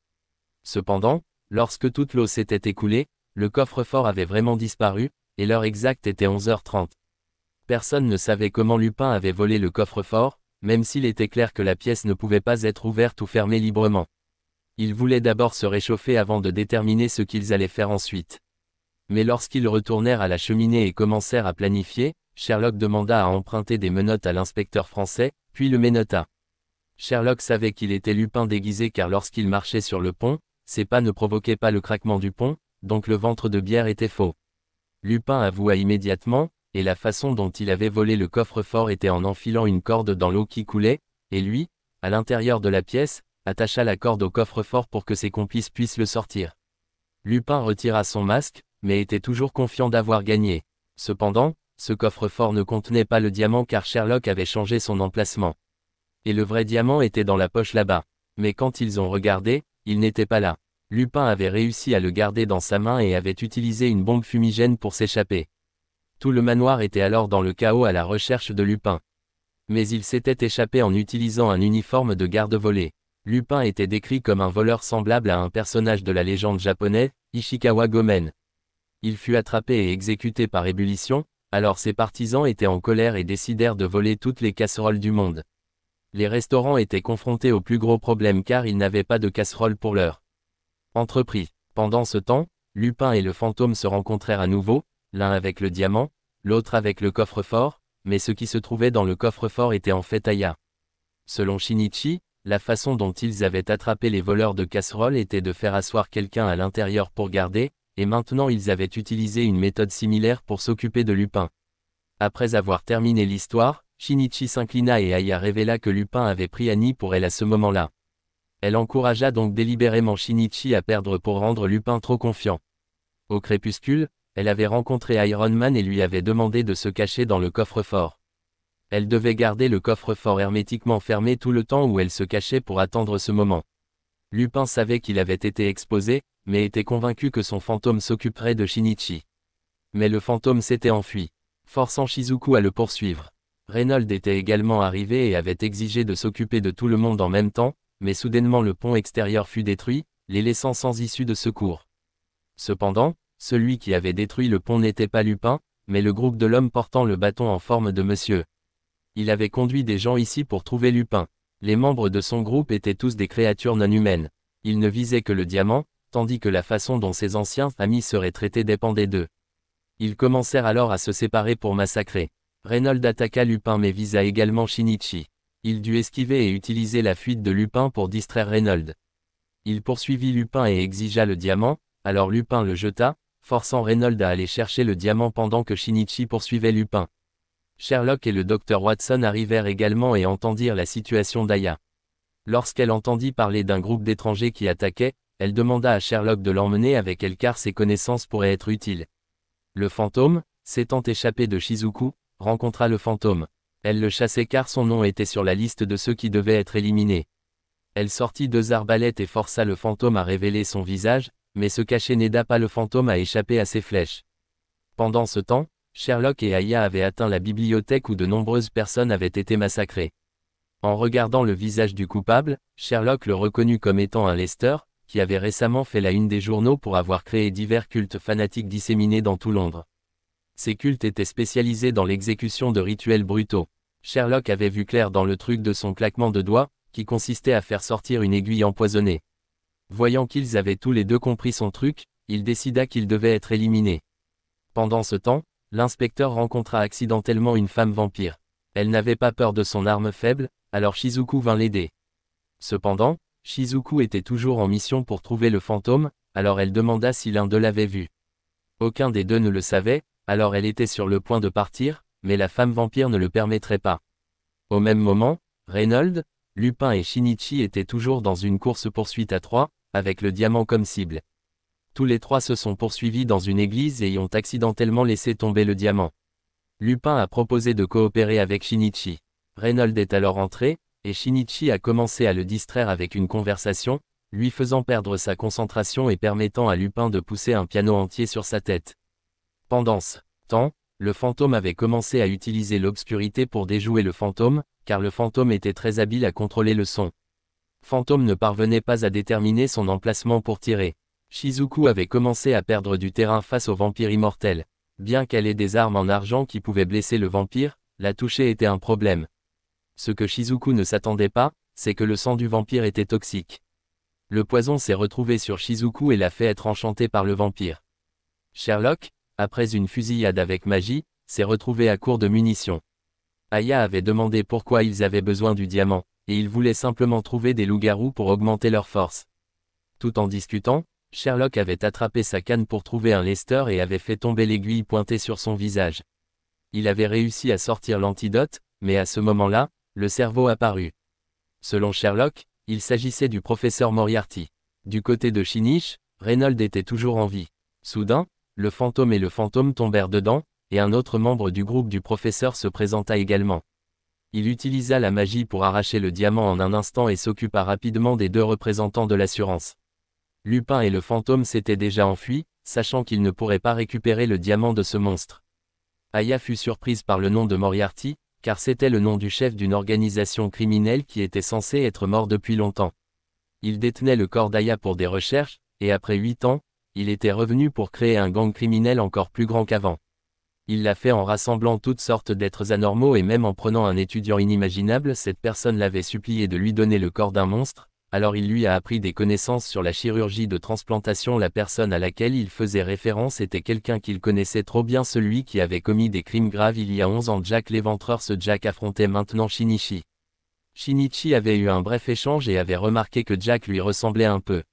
Cependant, lorsque toute l'eau s'était écoulée, le coffre-fort avait vraiment disparu, et l'heure exacte était 11h30. Personne ne savait comment Lupin avait volé le coffre-fort, même s'il était clair que la pièce ne pouvait pas être ouverte ou fermée librement. Ils voulaient d'abord se réchauffer avant de déterminer ce qu'ils allaient faire ensuite. Mais lorsqu'ils retournèrent à la cheminée et commencèrent à planifier, Sherlock demanda à emprunter des menottes à l'inspecteur français, puis le menotta. Sherlock savait qu'il était Lupin déguisé car lorsqu'il marchait sur le pont, ses pas ne provoquaient pas le craquement du pont, donc le ventre de bière était faux. Lupin avoua immédiatement, et la façon dont il avait volé le coffre-fort était en enfilant une corde dans l'eau qui coulait, et lui, à l'intérieur de la pièce, attacha la corde au coffre-fort pour que ses complices puissent le sortir. Lupin retira son masque, mais était toujours confiant d'avoir gagné. Cependant, ce coffre-fort ne contenait pas le diamant car Sherlock avait changé son emplacement. Et le vrai diamant était dans la poche là-bas. Mais quand ils ont regardé, il n'était pas là. Lupin avait réussi à le garder dans sa main et avait utilisé une bombe fumigène pour s'échapper. Tout le manoir était alors dans le chaos à la recherche de Lupin. Mais il s'était échappé en utilisant un uniforme de garde-volée. Lupin était décrit comme un voleur semblable à un personnage de la légende japonaise, Ishikawa Gomen. Il fut attrapé et exécuté par ébullition, alors ses partisans étaient en colère et décidèrent de voler toutes les casseroles du monde. Les restaurants étaient confrontés au plus gros problème car ils n'avaient pas de casseroles pour l'heure. Entrepris. Pendant ce temps, Lupin et le fantôme se rencontrèrent à nouveau, l'un avec le diamant, l'autre avec le coffre-fort, mais ce qui se trouvait dans le coffre-fort était en fait Aya. Selon Shinichi, la façon dont ils avaient attrapé les voleurs de casseroles était de faire asseoir quelqu'un à l'intérieur pour garder, et maintenant ils avaient utilisé une méthode similaire pour s'occuper de Lupin. Après avoir terminé l'histoire, Shinichi s'inclina et Aya révéla que Lupin avait pris Annie pour elle à ce moment-là. Elle encouragea donc délibérément Shinichi à perdre pour rendre Lupin trop confiant. Au crépuscule, elle avait rencontré Iron Man et lui avait demandé de se cacher dans le coffre-fort. Elle devait garder le coffre-fort hermétiquement fermé tout le temps où elle se cachait pour attendre ce moment. Lupin savait qu'il avait été exposé, mais était convaincu que son fantôme s'occuperait de Shinichi. Mais le fantôme s'était enfui, forçant Shizuku à le poursuivre. Reynolds était également arrivé et avait exigé de s'occuper de tout le monde en même temps, mais soudainement le pont extérieur fut détruit, les laissant sans issue de secours. Cependant, celui qui avait détruit le pont n'était pas Lupin, mais le groupe de l'homme portant le bâton en forme de monsieur. Il avait conduit des gens ici pour trouver Lupin. Les membres de son groupe étaient tous des créatures non humaines. Ils ne visaient que le diamant, tandis que la façon dont ses anciens amis seraient traités dépendait d'eux. Ils commencèrent alors à se séparer pour massacrer. Reynolds attaqua Lupin mais visa également Shinichi. Il dut esquiver et utiliser la fuite de Lupin pour distraire Reynolds. Il poursuivit Lupin et exigea le diamant, alors Lupin le jeta, forçant Reynolds à aller chercher le diamant pendant que Shinichi poursuivait Lupin. Sherlock et le docteur Watson arrivèrent également et entendirent la situation d'Aya. Lorsqu'elle entendit parler d'un groupe d'étrangers qui attaquait, elle demanda à Sherlock de l'emmener avec elle car ses connaissances pourraient être utiles. Le fantôme, s'étant échappé de Shizuku, rencontra le fantôme. Elle le chassait car son nom était sur la liste de ceux qui devaient être éliminés. Elle sortit 2 arbalètes et força le fantôme à révéler son visage, mais ce cachet n'aida pas le fantôme à échapper à ses flèches. Pendant ce temps, Sherlock et Aya avaient atteint la bibliothèque où de nombreuses personnes avaient été massacrées. En regardant le visage du coupable, Sherlock le reconnut comme étant un Lester, qui avait récemment fait la une des journaux pour avoir créé divers cultes fanatiques disséminés dans tout Londres. Ces cultes étaient spécialisés dans l'exécution de rituels brutaux. Sherlock avait vu clair dans le truc de son claquement de doigts, qui consistait à faire sortir une aiguille empoisonnée. Voyant qu'ils avaient tous les deux compris son truc, il décida qu'il devait être éliminé. Pendant ce temps, l'inspecteur rencontra accidentellement une femme vampire. Elle n'avait pas peur de son arme faible, alors Shizuku vint l'aider. Cependant, Shizuku était toujours en mission pour trouver le fantôme, alors elle demanda si l'un d'eux l'avait vu. Aucun des deux ne le savait, alors elle était sur le point de partir, mais la femme vampire ne le permettrait pas. Au même moment, Reynolds, Lupin et Shinichi étaient toujours dans une course-poursuite à 3, avec le diamant comme cible. Tous les 3 se sont poursuivis dans une église et y ont accidentellement laissé tomber le diamant. Lupin a proposé de coopérer avec Shinichi. Reynolds est alors entré, et Shinichi a commencé à le distraire avec une conversation, lui faisant perdre sa concentration et permettant à Lupin de pousser un piano entier sur sa tête. Pendant ce temps, le fantôme avait commencé à utiliser l'obscurité pour déjouer le fantôme, car le fantôme était très habile à contrôler le son. Fantôme ne parvenait pas à déterminer son emplacement pour tirer. Shizuku avait commencé à perdre du terrain face au vampire immortel. Bien qu'elle ait des armes en argent qui pouvaient blesser le vampire, la toucher était un problème. Ce que Shizuku ne s'attendait pas, c'est que le sang du vampire était toxique. Le poison s'est retrouvé sur Shizuku et l'a fait être enchanté par le vampire. Sherlock, après une fusillade avec magie, s'est retrouvé à court de munitions. Aya avait demandé pourquoi ils avaient besoin du diamant, et ils voulaient simplement trouver des loups-garous pour augmenter leur force. Tout en discutant, Sherlock avait attrapé sa canne pour trouver un Lester et avait fait tomber l'aiguille pointée sur son visage. Il avait réussi à sortir l'antidote, mais à ce moment-là, le cerveau apparut. Selon Sherlock, il s'agissait du professeur Moriarty. Du côté de Shinichi, Reynolds était toujours en vie. Soudain, le fantôme et le fantôme tombèrent dedans, et un autre membre du groupe du professeur se présenta également. Il utilisa la magie pour arracher le diamant en un instant et s'occupa rapidement des 2 représentants de l'assurance. Lupin et le fantôme s'étaient déjà enfuis, sachant qu'ils ne pourraient pas récupérer le diamant de ce monstre. Aya fut surprise par le nom de Moriarty, car c'était le nom du chef d'une organisation criminelle qui était censé être mort depuis longtemps. Il détenait le corps d'Aya pour des recherches, et après 8 ans, il était revenu pour créer un gang criminel encore plus grand qu'avant. Il l'a fait en rassemblant toutes sortes d'êtres anormaux et même en prenant un étudiant inimaginable. Cette personne l'avait supplié de lui donner le corps d'un monstre, alors il lui a appris des connaissances sur la chirurgie de transplantation. La personne à laquelle il faisait référence était quelqu'un qu'il connaissait trop bien, celui qui avait commis des crimes graves il y a 11 ans. Jack l'Éventreur. Ce Jack affrontait maintenant Shinichi. Shinichi avait eu un bref échange et avait remarqué que Jack lui ressemblait un peu.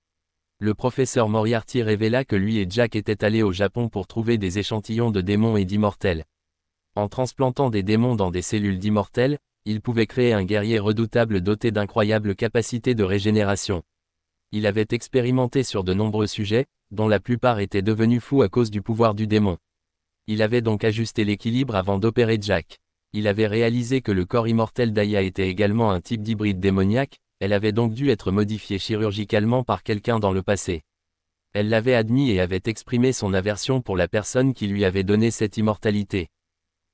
Le professeur Moriarty révéla que lui et Jack étaient allés au Japon pour trouver des échantillons de démons et d'immortels. En transplantant des démons dans des cellules d'immortels, il pouvait créer un guerrier redoutable doté d'incroyables capacités de régénération. Il avait expérimenté sur de nombreux sujets, dont la plupart étaient devenus fous à cause du pouvoir du démon. Il avait donc ajusté l'équilibre avant d'opérer Jack. Il avait réalisé que le corps immortel d'Aya était également un type d'hybride démoniaque, elle avait donc dû être modifiée chirurgicalement par quelqu'un dans le passé. Elle l'avait admis et avait exprimé son aversion pour la personne qui lui avait donné cette immortalité.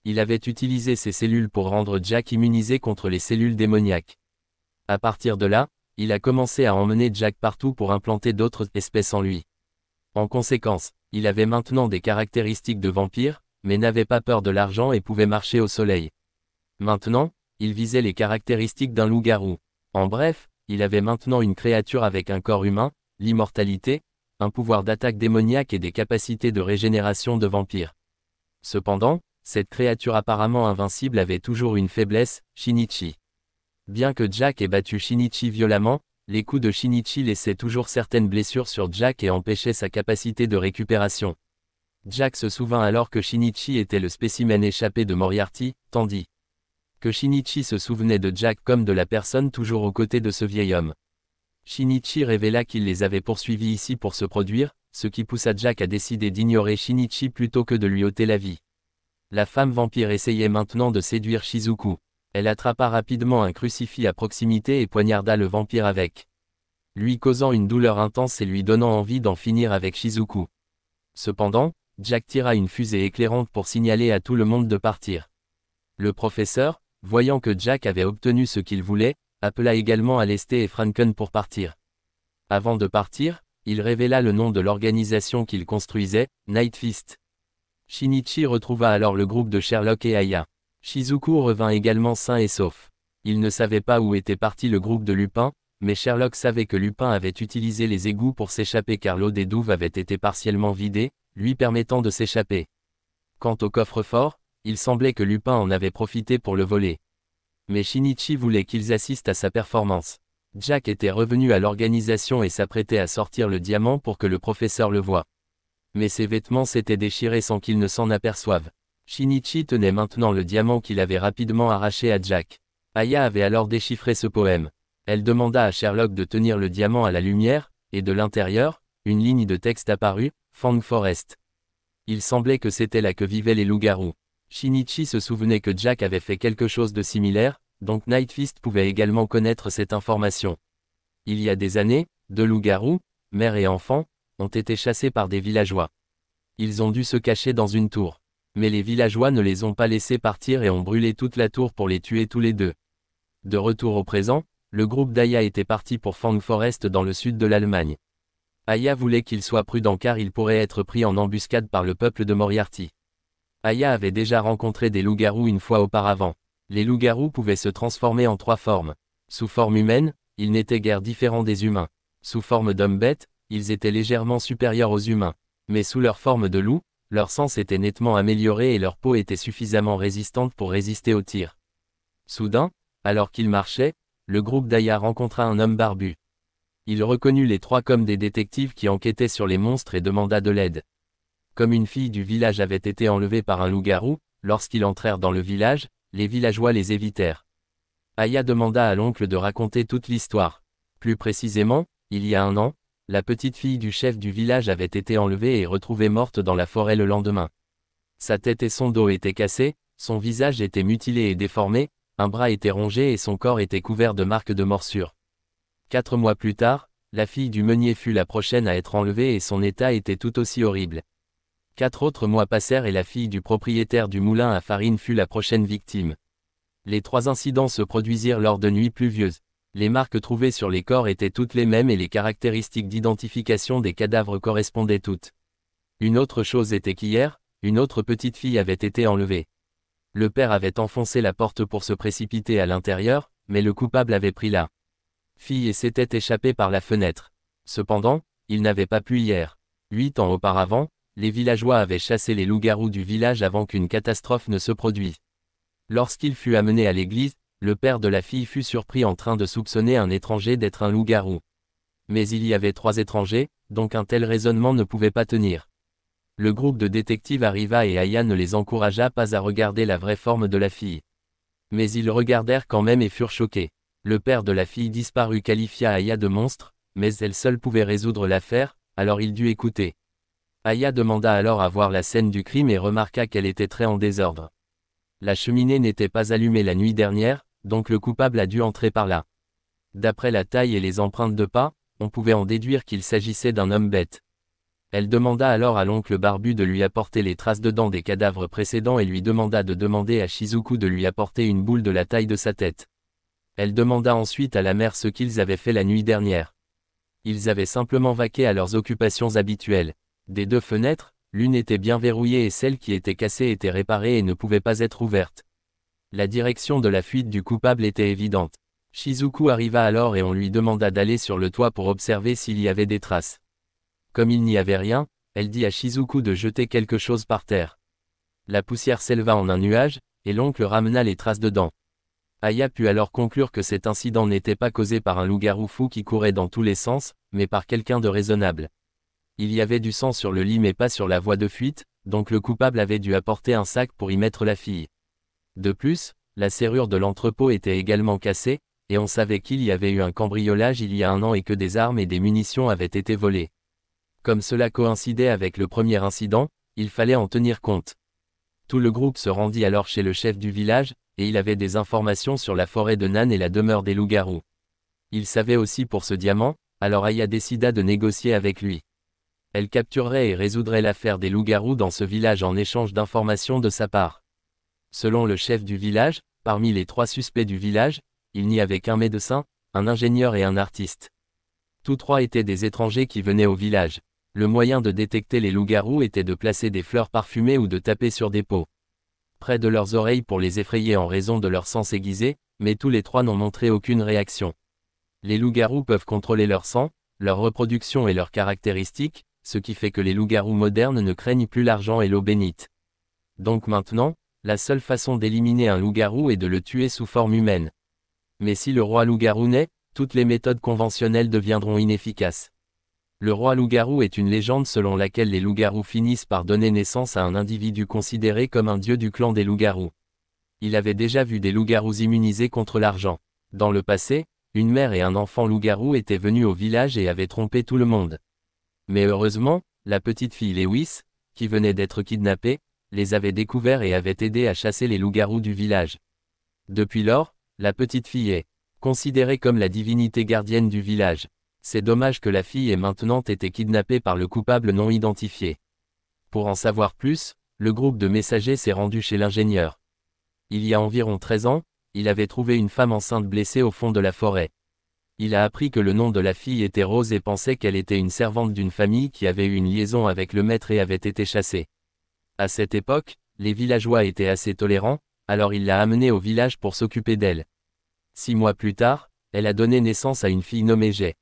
Il avait utilisé ces cellules pour rendre Jack immunisé contre les cellules démoniaques. À partir de là, il a commencé à emmener Jack partout pour implanter d'autres espèces en lui. En conséquence, il avait maintenant des caractéristiques de vampire, mais n'avait pas peur de l'argent et pouvait marcher au soleil. Maintenant, il visait les caractéristiques d'un loup-garou. En bref, il avait maintenant une créature avec un corps humain, l'immortalité, un pouvoir d'attaque démoniaque et des capacités de régénération de vampire. Cependant, cette créature apparemment invincible avait toujours une faiblesse, Shinichi. Bien que Jack ait battu Shinichi violemment, les coups de Shinichi laissaient toujours certaines blessures sur Jack et empêchaient sa capacité de récupération. Jack se souvint alors que Shinichi était le spécimen échappé de Moriarty, tandis que Shinichi se souvenait de Jack comme de la personne toujours aux côtés de ce vieil homme. Shinichi révéla qu'il les avait poursuivis ici pour se produire, ce qui poussa Jack à décider d'ignorer Shinichi plutôt que de lui ôter la vie. La femme vampire essayait maintenant de séduire Shizuku. Elle attrapa rapidement un crucifix à proximité et poignarda le vampire avec, lui causant une douleur intense et lui donnant envie d'en finir avec Shizuku. Cependant, Jack tira une fusée éclairante pour signaler à tout le monde de partir. Le professeur, voyant que Jack avait obtenu ce qu'il voulait, appela également Aleste et Franken pour partir. Avant de partir, il révéla le nom de l'organisation qu'il construisait, Night Fist. Shinichi retrouva alors le groupe de Sherlock et Aya. Shizuku revint également sain et sauf. Il ne savait pas où était parti le groupe de Lupin, mais Sherlock savait que Lupin avait utilisé les égouts pour s'échapper car l'eau des douves avait été partiellement vidée, lui permettant de s'échapper. Quant au coffre-fort, il semblait que Lupin en avait profité pour le voler. Mais Shinichi voulait qu'ils assistent à sa performance. Jack était revenu à l'organisation et s'apprêtait à sortir le diamant pour que le professeur le voie. Mais ses vêtements s'étaient déchirés sans qu'il ne s'en aperçoive. Shinichi tenait maintenant le diamant qu'il avait rapidement arraché à Jack. Aya avait alors déchiffré ce poème. Elle demanda à Sherlock de tenir le diamant à la lumière, et de l'intérieur, une ligne de texte apparut, Fang Forest. Il semblait que c'était là que vivaient les loups-garous. Shinichi se souvenait que Jack avait fait quelque chose de similaire, donc Night Fist pouvait également connaître cette information. Il y a des années, deux loups-garous, mère et enfant, ont été chassés par des villageois. Ils ont dû se cacher dans une tour. Mais les villageois ne les ont pas laissés partir et ont brûlé toute la tour pour les tuer tous les deux. De retour au présent, le groupe d'Aya était parti pour Fang Forest dans le sud de l'Allemagne. Aya voulait qu'il soit prudent car il pourrait être pris en embuscade par le peuple de Moriarty. Aya avait déjà rencontré des loups-garous une fois auparavant. Les loups-garous pouvaient se transformer en trois formes. Sous forme humaine, ils n'étaient guère différents des humains. Sous forme d'hommes-bêtes, ils étaient légèrement supérieurs aux humains. Mais sous leur forme de loup, leur sens était nettement amélioré et leur peau était suffisamment résistante pour résister aux tirs. Soudain, alors qu'ils marchaient, le groupe d'Aya rencontra un homme barbu. Il reconnut les trois comme des détectives qui enquêtaient sur les monstres et demanda de l'aide. Comme une fille du village avait été enlevée par un loup-garou, lorsqu'ils entrèrent dans le village, les villageois les évitèrent. Aya demanda à l'oncle de raconter toute l'histoire. Plus précisément, il y a un an, la petite fille du chef du village avait été enlevée et retrouvée morte dans la forêt le lendemain. Sa tête et son dos étaient cassés, son visage était mutilé et déformé, un bras était rongé et son corps était couvert de marques de morsure. 4 mois plus tard, la fille du meunier fut la prochaine à être enlevée et son état était tout aussi horrible. 4 autres mois passèrent et la fille du propriétaire du moulin à farine fut la prochaine victime. Les 3 incidents se produisirent lors de nuits pluvieuses. Les marques trouvées sur les corps étaient toutes les mêmes et les caractéristiques d'identification des cadavres correspondaient toutes. Une autre chose était qu'hier, une autre petite fille avait été enlevée. Le père avait enfoncé la porte pour se précipiter à l'intérieur, mais le coupable avait pris la fille et s'était échappé par la fenêtre. Cependant, il n'avait pas pu hier. 8 ans auparavant, les villageois avaient chassé les loups-garous du village avant qu'une catastrophe ne se produise. Lorsqu'il fut amené à l'église, le père de la fille fut surpris en train de soupçonner un étranger d'être un loup-garou. Mais il y avait 3 étrangers, donc un tel raisonnement ne pouvait pas tenir. Le groupe de détectives arriva et Aya ne les encouragea pas à regarder la vraie forme de la fille. Mais ils regardèrent quand même et furent choqués. Le père de la fille disparue qualifia Aya de monstre, mais elle seule pouvait résoudre l'affaire, alors il dut écouter. Aya demanda alors à voir la scène du crime et remarqua qu'elle était très en désordre. La cheminée n'était pas allumée la nuit dernière, donc le coupable a dû entrer par là. D'après la taille et les empreintes de pas, on pouvait en déduire qu'il s'agissait d'un homme bête. Elle demanda alors à l'oncle barbu de lui apporter les traces de dents des cadavres précédents et lui demanda de demander à Shizuku de lui apporter une boule de la taille de sa tête. Elle demanda ensuite à la mère ce qu'ils avaient fait la nuit dernière. Ils avaient simplement vaqué à leurs occupations habituelles. Des 2 fenêtres, l'une était bien verrouillée et celle qui était cassée était réparée et ne pouvait pas être ouverte. La direction de la fuite du coupable était évidente. Shizuku arriva alors et on lui demanda d'aller sur le toit pour observer s'il y avait des traces. Comme il n'y avait rien, elle dit à Shizuku de jeter quelque chose par terre. La poussière s'éleva en un nuage, et l'oncle ramena les traces de dents. Aya put alors conclure que cet incident n'était pas causé par un loup-garou fou qui courait dans tous les sens, mais par quelqu'un de raisonnable. Il y avait du sang sur le lit mais pas sur la voie de fuite, donc le coupable avait dû apporter un sac pour y mettre la fille. De plus, la serrure de l'entrepôt était également cassée, et on savait qu'il y avait eu un cambriolage il y a 1 an et que des armes et des munitions avaient été volées. Comme cela coïncidait avec le premier incident, il fallait en tenir compte. Tout le groupe se rendit alors chez le chef du village, et il avait des informations sur la forêt de Nan et la demeure des loups-garous. Il savait aussi pour ce diamant, alors Aya décida de négocier avec lui. Elle capturerait et résoudrait l'affaire des loups-garous dans ce village en échange d'informations de sa part. Selon le chef du village, parmi les 3 suspects du village, il n'y avait qu'un médecin, un ingénieur et un artiste. Tous 3 étaient des étrangers qui venaient au village. Le moyen de détecter les loups-garous était de placer des fleurs parfumées ou de taper sur des pots près de leurs oreilles pour les effrayer en raison de leur sens aiguisé, mais tous les 3 n'ont montré aucune réaction. Les loups-garous peuvent contrôler leur sang, leur reproduction et leurs caractéristiques, ce qui fait que les loups-garous modernes ne craignent plus l'argent et l'eau bénite. Donc maintenant, la seule façon d'éliminer un loup-garou est de le tuer sous forme humaine. Mais si le roi loup-garou naît, toutes les méthodes conventionnelles deviendront inefficaces. Le roi loup-garou est une légende selon laquelle les loups-garous finissent par donner naissance à un individu considéré comme un dieu du clan des loups-garous. Il avait déjà vu des loups-garous immunisés contre l'argent. Dans le passé, une mère et un enfant loup-garou étaient venus au village et avaient trompé tout le monde. Mais heureusement, la petite fille Lewis, qui venait d'être kidnappée, les avait découverts et avait aidé à chasser les loups-garous du village. Depuis lors, la petite fille est considérée comme la divinité gardienne du village. C'est dommage que la fille ait maintenant été kidnappée par le coupable non identifié. Pour en savoir plus, le groupe de messagers s'est rendu chez l'ingénieur. Il y a environ 13 ans, il avait trouvé une femme enceinte blessée au fond de la forêt. Il a appris que le nom de la fille était Rose et pensait qu'elle était une servante d'une famille qui avait eu une liaison avec le maître et avait été chassée. À cette époque, les villageois étaient assez tolérants, alors il l'a amenée au village pour s'occuper d'elle. 6 mois plus tard, elle a donné naissance à une fille nommée Jay.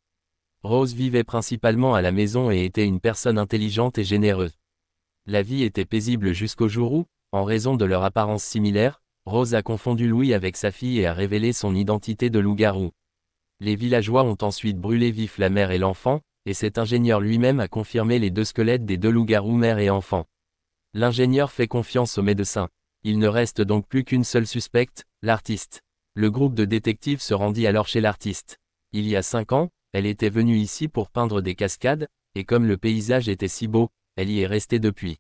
Rose vivait principalement à la maison et était une personne intelligente et généreuse. La vie était paisible jusqu'au jour où, en raison de leur apparence similaire, Rose a confondu Louis avec sa fille et a révélé son identité de loup-garou. Les villageois ont ensuite brûlé vif la mère et l'enfant, et cet ingénieur lui-même a confirmé les 2 squelettes des 2 loups-garous mère et enfant. L'ingénieur fait confiance au médecin. Il ne reste donc plus qu'une seule suspecte, l'artiste. Le groupe de détectives se rendit alors chez l'artiste. Il y a 5 ans, elle était venue ici pour peindre des cascades, et comme le paysage était si beau, elle y est restée depuis.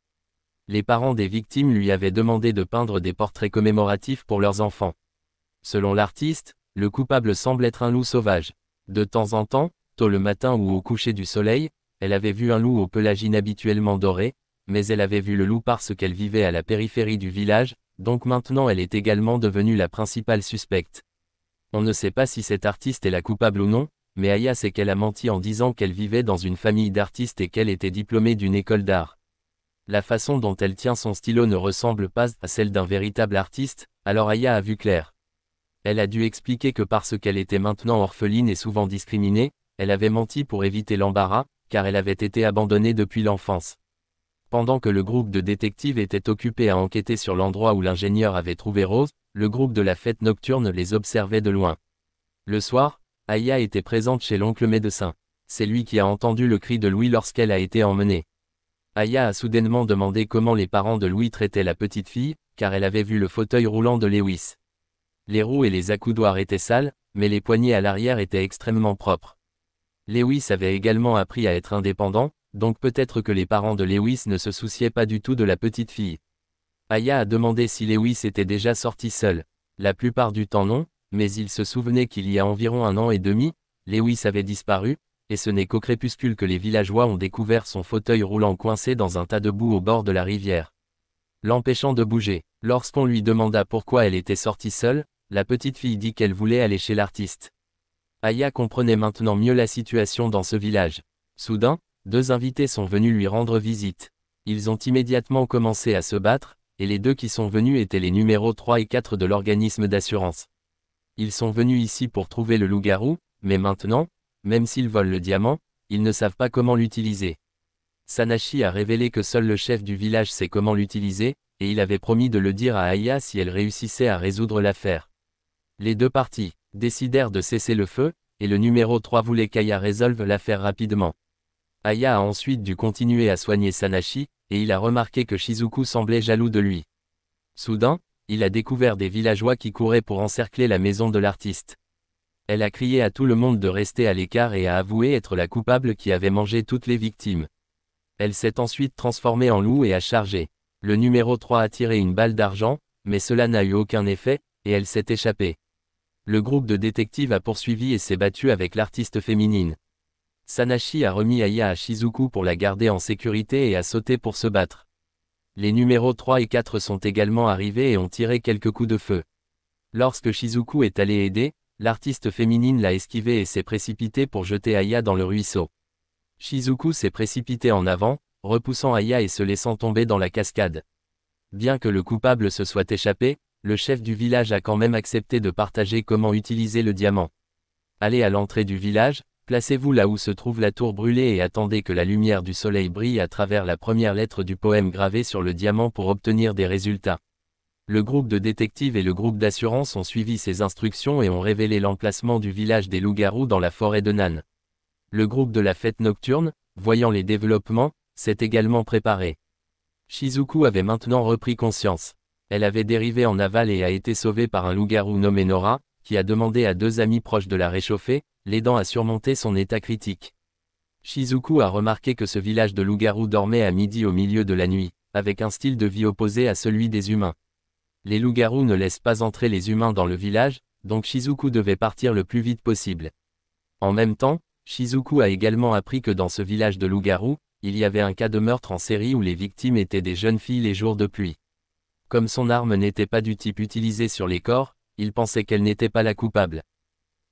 Les parents des victimes lui avaient demandé de peindre des portraits commémoratifs pour leurs enfants. Selon l'artiste, le coupable semble être un loup sauvage. De temps en temps, tôt le matin ou au coucher du soleil, elle avait vu un loup au pelage inhabituellement doré, mais elle avait vu le loup parce qu'elle vivait à la périphérie du village, donc maintenant elle est également devenue la principale suspecte. On ne sait pas si cet artiste est la coupable ou non, mais Aya sait qu'elle a menti en disant qu'elle vivait dans une famille d'artistes et qu'elle était diplômée d'une école d'art. La façon dont elle tient son stylo ne ressemble pas à celle d'un véritable artiste, alors Aya a vu clair. Elle a dû expliquer que parce qu'elle était maintenant orpheline et souvent discriminée, elle avait menti pour éviter l'embarras, car elle avait été abandonnée depuis l'enfance. Pendant que le groupe de détectives était occupé à enquêter sur l'endroit où l'ingénieur avait trouvé Rose, le groupe de la fête nocturne les observait de loin. Le soir, Aya était présente chez l'oncle médecin. C'est lui qui a entendu le cri de Louis lorsqu'elle a été emmenée. Aya a soudainement demandé comment les parents de Louis traitaient la petite fille, car elle avait vu le fauteuil roulant de Lewis. Les roues et les accoudoirs étaient sales, mais les poignées à l'arrière étaient extrêmement propres. Lewis avait également appris à être indépendant, donc peut-être que les parents de Lewis ne se souciaient pas du tout de la petite fille. Aya a demandé si Lewis était déjà sorti seul. La plupart du temps non, mais il se souvenait qu'il y a environ 1 an et demi, Lewis avait disparu, et ce n'est qu'au crépuscule que les villageois ont découvert son fauteuil roulant coincé dans un tas de boue au bord de la rivière, l'empêchant de bouger. Lorsqu'on lui demanda pourquoi elle était sortie seule, la petite fille dit qu'elle voulait aller chez l'artiste. Aya comprenait maintenant mieux la situation dans ce village. Soudain, 2 invités sont venus lui rendre visite. Ils ont immédiatement commencé à se battre, et les 2 qui sont venus étaient les numéros 3 et 4 de l'organisme d'assurance. Ils sont venus ici pour trouver le loup-garou, mais maintenant, même s'ils volent le diamant, ils ne savent pas comment l'utiliser. Sanashi a révélé que seul le chef du village sait comment l'utiliser, et il avait promis de le dire à Aya si elle réussissait à résoudre l'affaire. Les 2 parties décidèrent de cesser le feu, et le numéro 3 voulait qu'Aya résolve l'affaire rapidement. Aya a ensuite dû continuer à soigner Sanashi, et il a remarqué que Shizuku semblait jaloux de lui. Soudain, il a découvert des villageois qui couraient pour encercler la maison de l'artiste. Elle a crié à tout le monde de rester à l'écart et a avoué être la coupable qui avait mangé toutes les victimes. Elle s'est ensuite transformée en loup et a chargé. Le numéro 3 a tiré une balle d'argent, mais cela n'a eu aucun effet, et elle s'est échappée. Le groupe de détectives a poursuivi et s'est battu avec l'artiste féminine. Sanashi a remis Aya à Shizuku pour la garder en sécurité et a sauté pour se battre. Les numéros 3 et 4 sont également arrivés et ont tiré quelques coups de feu. Lorsque Shizuku est allé aider, l'artiste féminine l'a esquivé et s'est précipitée pour jeter Aya dans le ruisseau. Shizuku s'est précipité en avant, repoussant Aya et se laissant tomber dans la cascade. Bien que le coupable se soit échappé, le chef du village a quand même accepté de partager comment utiliser le diamant. Allez à l'entrée du village, placez-vous là où se trouve la tour brûlée et attendez que la lumière du soleil brille à travers la première lettre du poème gravé sur le diamant pour obtenir des résultats. Le groupe de détectives et le groupe d'assurance ont suivi ces instructions et ont révélé l'emplacement du village des loups-garous dans la forêt de Nan. Le groupe de la fête nocturne, voyant les développements, s'est également préparé. Shizuku avait maintenant repris conscience. Elle avait dérivé en aval et a été sauvée par un loup-garou nommé Nora, qui a demandé à 2 amis proches de la réchauffer, l'aidant à surmonter son état critique. Shizuku a remarqué que ce village de loups-garous dormait à midi au milieu de la nuit, avec un style de vie opposé à celui des humains. Les loups-garous ne laissent pas entrer les humains dans le village, donc Shizuku devait partir le plus vite possible. En même temps, Shizuku a également appris que dans ce village de loups-garous, il y avait un cas de meurtre en série où les victimes étaient des jeunes filles les jours de pluie. Comme son arme n'était pas du type utilisé sur les corps, il pensait qu'elle n'était pas la coupable.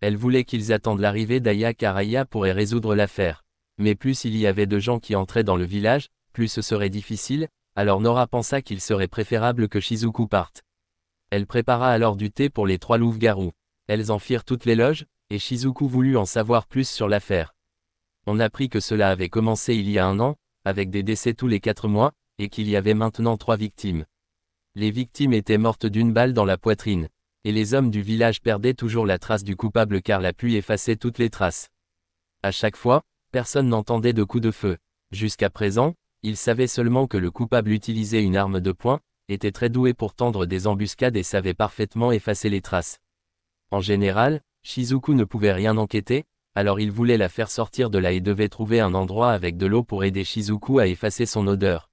Elle voulait qu'ils attendent l'arrivée d'Aya car Aya pourrait résoudre l'affaire. Mais plus il y avait de gens qui entraient dans le village, plus ce serait difficile, alors Nora pensa qu'il serait préférable que Shizuku parte. Elle prépara alors du thé pour les 3 loups-garous. Elles en firent toutes l'éloge, et Shizuku voulut en savoir plus sur l'affaire. On apprit que cela avait commencé il y a 1 an, avec des décès tous les 4 mois, et qu'il y avait maintenant 3 victimes. Les victimes étaient mortes d'une balle dans la poitrine. Et les hommes du village perdaient toujours la trace du coupable car la pluie effaçait toutes les traces. À chaque fois, personne n'entendait de coups de feu. Jusqu'à présent, ils savaient seulement que le coupable utilisait une arme de poing, était très doué pour tendre des embuscades et savait parfaitement effacer les traces. En général, Shizuku ne pouvait rien enquêter, alors il voulait la faire sortir de là et devait trouver un endroit avec de l'eau pour aider Shizuku à effacer son odeur.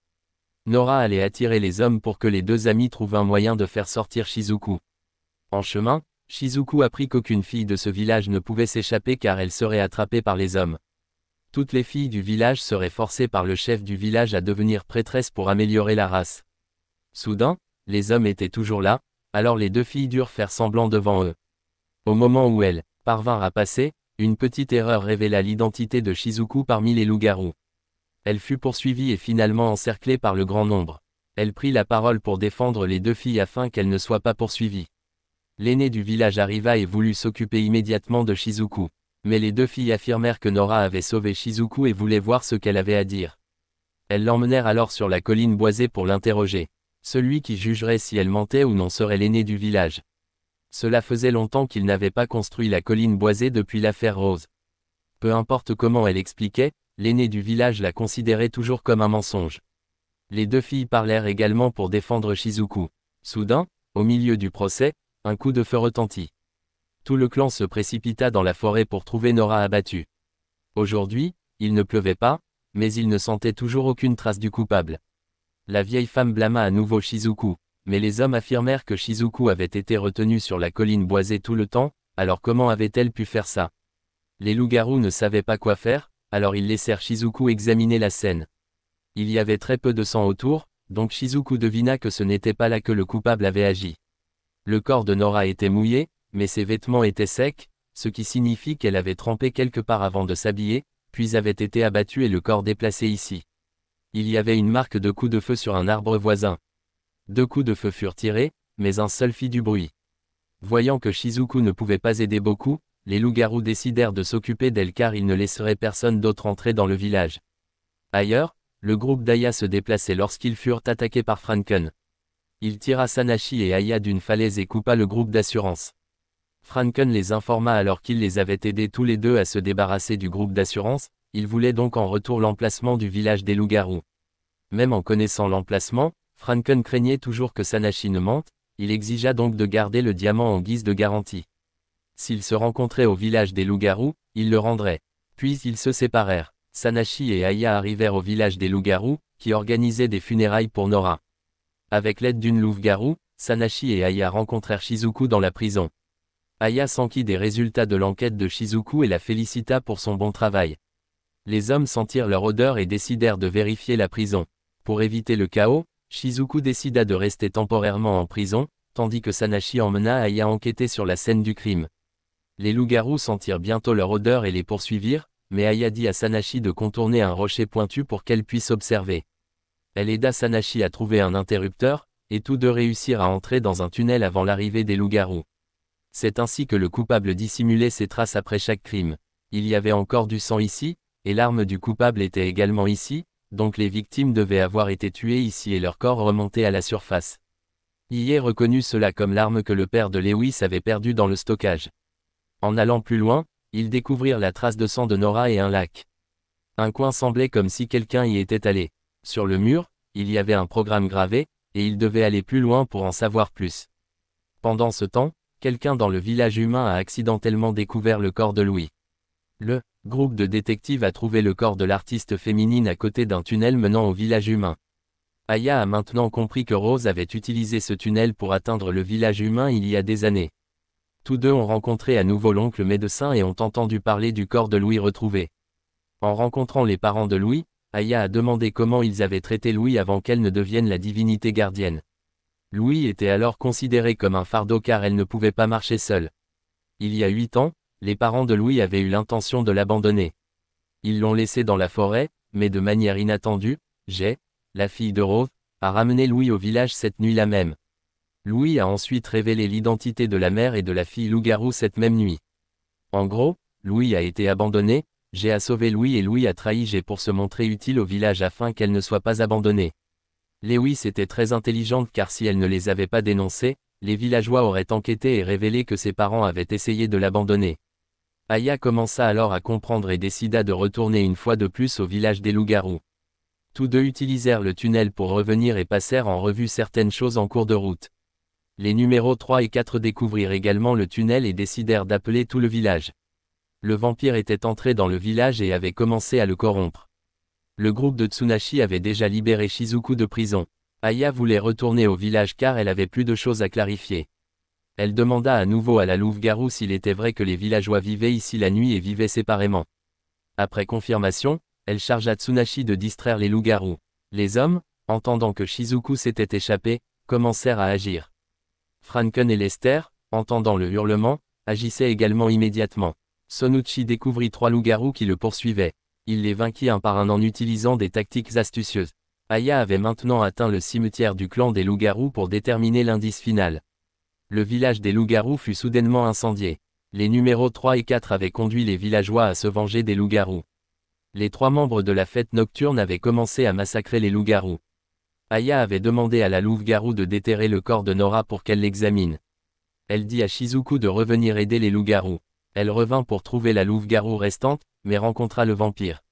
Nora allait attirer les hommes pour que les 2 amis trouvent un moyen de faire sortir Shizuku. En chemin, Shizuku apprit qu'aucune fille de ce village ne pouvait s'échapper car elle serait attrapée par les hommes. Toutes les filles du village seraient forcées par le chef du village à devenir prêtresses pour améliorer la race. Soudain, les hommes étaient toujours là, alors les 2 filles durent faire semblant devant eux. Au moment où elles parvinrent à passer, une petite erreur révéla l'identité de Shizuku parmi les loups-garous. Elle fut poursuivie et finalement encerclée par le grand nombre. Elle prit la parole pour défendre les 2 filles afin qu'elles ne soient pas poursuivies. L'aîné du village arriva et voulut s'occuper immédiatement de Shizuku. Mais les 2 filles affirmèrent que Nora avait sauvé Shizuku et voulaient voir ce qu'elle avait à dire. Elles l'emmenèrent alors sur la colline boisée pour l'interroger. Celui qui jugerait si elle mentait ou non serait l'aîné du village. Cela faisait longtemps qu'ils n'avaient pas construit la colline boisée depuis l'affaire Rose. Peu importe comment elle expliquait, l'aîné du village la considérait toujours comme un mensonge. Les deux filles parlèrent également pour défendre Shizuku. Soudain, au milieu du procès, un coup de feu retentit. Tout le clan se précipita dans la forêt pour trouver Nora abattue. Aujourd'hui, il ne pleuvait pas, mais il ne sentait toujours aucune trace du coupable. La vieille femme blâma à nouveau Shizuku, mais les hommes affirmèrent que Shizuku avait été retenue sur la colline boisée tout le temps, alors comment avait-elle pu faire ça? Les loups-garous ne savaient pas quoi faire, alors ils laissèrent Shizuku examiner la scène. Il y avait très peu de sang autour, donc Shizuku devina que ce n'était pas là que le coupable avait agi. Le corps de Nora était mouillé, mais ses vêtements étaient secs, ce qui signifie qu'elle avait trempé quelque part avant de s'habiller, puis avait été abattue et le corps déplacé ici. Il y avait une marque de coup de feu sur un arbre voisin. 2 coups de feu furent tirés, mais un seul fit du bruit. Voyant que Shizuku ne pouvait pas aider beaucoup, les loups-garous décidèrent de s'occuper d'elle car ils ne laisseraient personne d'autre entrer dans le village. Ailleurs, le groupe d'Aya se déplaçait lorsqu'ils furent attaqués par Franken. Il tira Sanashi et Aya d'une falaise et coupa le groupe d'assurance. Franken les informa alors qu'il les avait aidés tous les deux à se débarrasser du groupe d'assurance, il voulait donc en retour l'emplacement du village des loups-garous. Même en connaissant l'emplacement, Franken craignait toujours que Sanashi ne mente, il exigea donc de garder le diamant en guise de garantie. S'ils se rencontraient au village des loups-garous, il le rendrait. Puis ils se séparèrent. Sanashi et Aya arrivèrent au village des loups-garous, qui organisait des funérailles pour Nora. Avec l'aide d'une louve-garou, Sanashi et Aya rencontrèrent Shizuku dans la prison. Aya s'enquit des résultats de l'enquête de Shizuku et la félicita pour son bon travail. Les hommes sentirent leur odeur et décidèrent de vérifier la prison. Pour éviter le chaos, Shizuku décida de rester temporairement en prison, tandis que Sanashi emmena Aya enquêter sur la scène du crime. Les loups-garous sentirent bientôt leur odeur et les poursuivirent, mais Aya dit à Sanashi de contourner un rocher pointu pour qu'elle puisse observer. Elle aida Sanashi à trouver un interrupteur, et tous deux réussirent à entrer dans un tunnel avant l'arrivée des loups-garous. C'est ainsi que le coupable dissimulait ses traces après chaque crime. Il y avait encore du sang ici, et l'arme du coupable était également ici, donc les victimes devaient avoir été tuées ici et leur corps remonté à la surface. Hiei reconnut cela comme l'arme que le père de Lewis avait perdue dans le stockage. En allant plus loin, ils découvrirent la trace de sang de Nora et un lac. Un coin semblait comme si quelqu'un y était allé. Sur le mur, il y avait un programme gravé, et ils devaient aller plus loin pour en savoir plus. Pendant ce temps, quelqu'un dans le village humain a accidentellement découvert le corps de Louis. Le groupe de détectives a trouvé le corps de l'artiste féminine à côté d'un tunnel menant au village humain. Aya a maintenant compris que Rose avait utilisé ce tunnel pour atteindre le village humain il y a des années. Tous deux ont rencontré à nouveau l'oncle médecin et ont entendu parler du corps de Louis retrouvé. En rencontrant les parents de Louis, Aya a demandé comment ils avaient traité Louis avant qu'elle ne devienne la divinité gardienne. Louis était alors considéré comme un fardeau car elle ne pouvait pas marcher seule. Il y a 8 ans, les parents de Louis avaient eu l'intention de l'abandonner. Ils l'ont laissé dans la forêt, mais de manière inattendue, Jay, la fille de Rose, a ramené Louis au village cette nuit-là même. Louis a ensuite révélé l'identité de la mère et de la fille loup-garou cette même nuit. En gros, Louis a été abandonné, Jay a sauvé Louis et Louis a trahi Jay pour se montrer utile au village afin qu'elle ne soit pas abandonnée. Lewis était très intelligente car si elle ne les avait pas dénoncés, les villageois auraient enquêté et révélé que ses parents avaient essayé de l'abandonner. Aya commença alors à comprendre et décida de retourner une fois de plus au village des loups-garous. Tous deux utilisèrent le tunnel pour revenir et passèrent en revue certaines choses en cours de route. Les numéros 3 et 4 découvrirent également le tunnel et décidèrent d'appeler tout le village. Le vampire était entré dans le village et avait commencé à le corrompre. Le groupe de Tsunashi avait déjà libéré Shizuku de prison. Aya voulait retourner au village car elle avait plus de choses à clarifier. Elle demanda à nouveau à la louve-garou s'il était vrai que les villageois vivaient ici la nuit et vivaient séparément. Après confirmation, elle chargea Tsunashi de distraire les loups-garous. Les hommes, entendant que Shizuku s'était échappé, commencèrent à agir. Franken et Lester, entendant le hurlement, agissaient également immédiatement. Sonuchi découvrit 3 loups-garous qui le poursuivaient. Il les vainquit un par un en utilisant des tactiques astucieuses. Aya avait maintenant atteint le cimetière du clan des loups-garous pour déterminer l'indice final. Le village des loups-garous fut soudainement incendié. Les numéros 3 et 4 avaient conduit les villageois à se venger des loups-garous. Les 3 membres de la fête nocturne avaient commencé à massacrer les loups-garous. Aya avait demandé à la louve-garou de déterrer le corps de Nora pour qu'elle l'examine. Elle dit à Shizuku de revenir aider les loups-garous. Elle revint pour trouver la louve-garou restante, mais rencontra le vampire.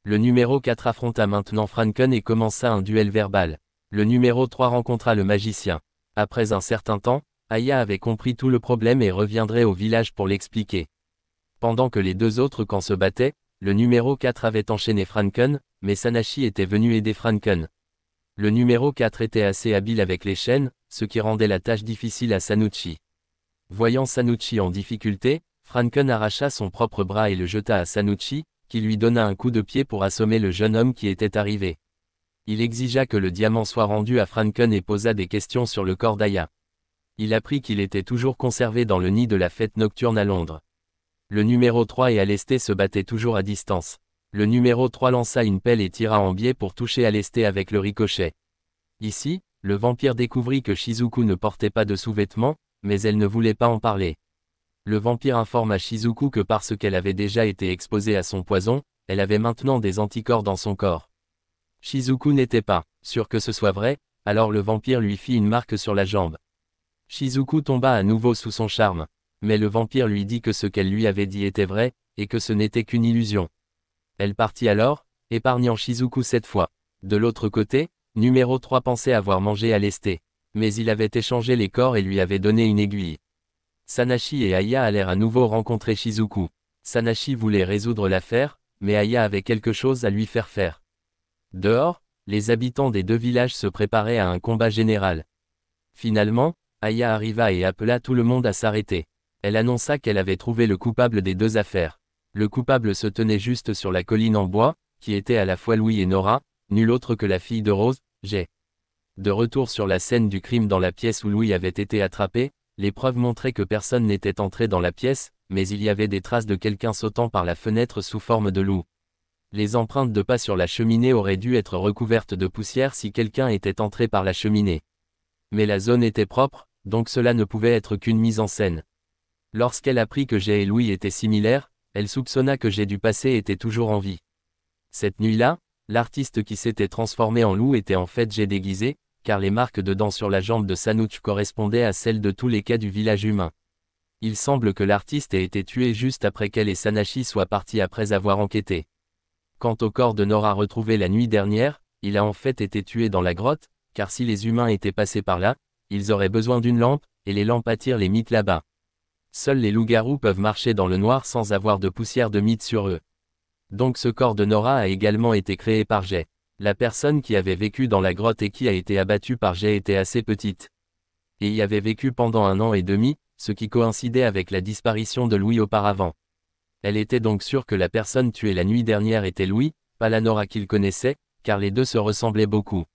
Le numéro 4 affronta maintenant Franken et commença un duel verbal. Le numéro 3 rencontra le magicien. Après un certain temps, Aya avait compris tout le problème et reviendrait au village pour l'expliquer. Pendant que les deux autres camps se battaient, le numéro 4 avait enchaîné Franken, mais Sanashi était venu aider Franken. Le numéro 4 était assez habile avec les chaînes, ce qui rendait la tâche difficile à Sanuchi. Voyant Sanuchi en difficulté, Franken arracha son propre bras et le jeta à Sanuchi, qui lui donna un coup de pied pour assommer le jeune homme qui était arrivé. Il exigea que le diamant soit rendu à Franken et posa des questions sur le corps d'Aya. Il apprit qu'il était toujours conservé dans le nid de la fête nocturne à Londres. Le numéro 3 et Alesté se battaient toujours à distance. Le numéro 3 lança une pelle et tira en biais pour toucher Alesté avec le ricochet. Ici, le vampire découvrit que Shizuku ne portait pas de sous-vêtements, mais elle ne voulait pas en parler. Le vampire informa Shizuku que parce qu'elle avait déjà été exposée à son poison, elle avait maintenant des anticorps dans son corps. Shizuku n'était pas sûr que ce soit vrai, alors le vampire lui fit une marque sur la jambe. Shizuku tomba à nouveau sous son charme, mais le vampire lui dit que ce qu'elle lui avait dit était vrai, et que ce n'était qu'une illusion. Elle partit alors, épargnant Shizuku cette fois. De l'autre côté, numéro 3 pensait avoir mangé Alesté, mais il avait échangé les corps et lui avait donné une aiguille. Sanashi et Aya allèrent à nouveau rencontrer Shizuku. Sanashi voulait résoudre l'affaire, mais Aya avait quelque chose à lui faire faire. Dehors, les habitants des deux villages se préparaient à un combat général. Finalement, Aya arriva et appela tout le monde à s'arrêter. Elle annonça qu'elle avait trouvé le coupable des deux affaires. Le coupable se tenait juste sur la colline en bois, qui était à la fois Louis et Nora, nul autre que la fille de Rose, Jay. De retour sur la scène du crime dans la pièce où Louis avait été attrapé, les preuves montraient que personne n'était entré dans la pièce, mais il y avait des traces de quelqu'un sautant par la fenêtre sous forme de loup. Les empreintes de pas sur la cheminée auraient dû être recouvertes de poussière si quelqu'un était entré par la cheminée. Mais la zone était propre, donc cela ne pouvait être qu'une mise en scène. Lorsqu'elle apprit que Jay et Louis étaient similaires, elle soupçonna que Jay du passé était toujours en vie. Cette nuit-là, l'artiste qui s'était transformé en loup était en fait Jay déguisé, car les marques de dents sur la jambe de Sanuchi correspondaient à celles de tous les cas du village humain. Il semble que l'artiste ait été tué juste après qu'elle et Sanashi soient partis après avoir enquêté. Quant au corps de Nora retrouvé la nuit dernière, il a en fait été tué dans la grotte, car si les humains étaient passés par là, ils auraient besoin d'une lampe, et les lampes attirent les mythes là-bas. Seuls les loups-garous peuvent marcher dans le noir sans avoir de poussière de mythe sur eux. Donc ce corps de Nora a également été créé par Jay. La personne qui avait vécu dans la grotte et qui a été abattue par Jay était assez petite. Et y avait vécu pendant 1 an et demi, ce qui coïncidait avec la disparition de Louis auparavant. Elle était donc sûre que la personne tuée la nuit dernière était Louis, pas la Nora qu'il connaissait, car les deux se ressemblaient beaucoup.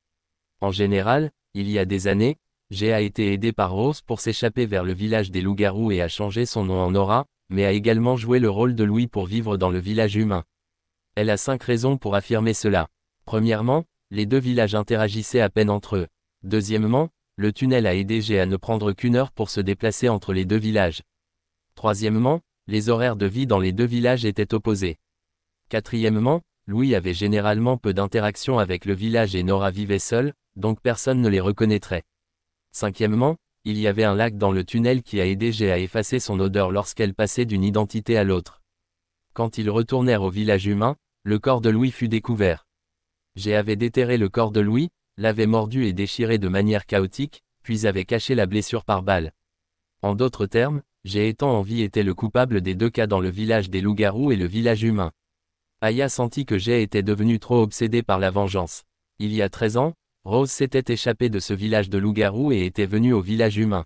En général, il y a des années, Jay a été aidé par Rose pour s'échapper vers le village des loups-garous et a changé son nom en Nora, mais a également joué le rôle de Louis pour vivre dans le village humain. Elle a 5 raisons pour affirmer cela. Premièrement, les deux villages interagissaient à peine entre eux. Deuxièmement, le tunnel a aidé Jay à ne prendre qu'une heure pour se déplacer entre les deux villages. Troisièmement, les horaires de vie dans les deux villages étaient opposés. Quatrièmement, Louis avait généralement peu d'interaction avec le village et Nora vivait seule, donc personne ne les reconnaîtrait. Cinquièmement, il y avait un lac dans le tunnel qui a aidé Jay à effacer son odeur lorsqu'elle passait d'une identité à l'autre. Quand ils retournèrent au village humain, le corps de Louis fut découvert. Jay avait déterré le corps de Louis, l'avait mordu et déchiré de manière chaotique, puis avait caché la blessure par balle. En d'autres termes, Jay étant en vie était le coupable des deux cas dans le village des loups-garous et le village humain. Aya sentit que Jay était devenu trop obsédé par la vengeance. Il y a 13 ans, Rose s'était échappée de ce village de loups-garous et était venue au village humain.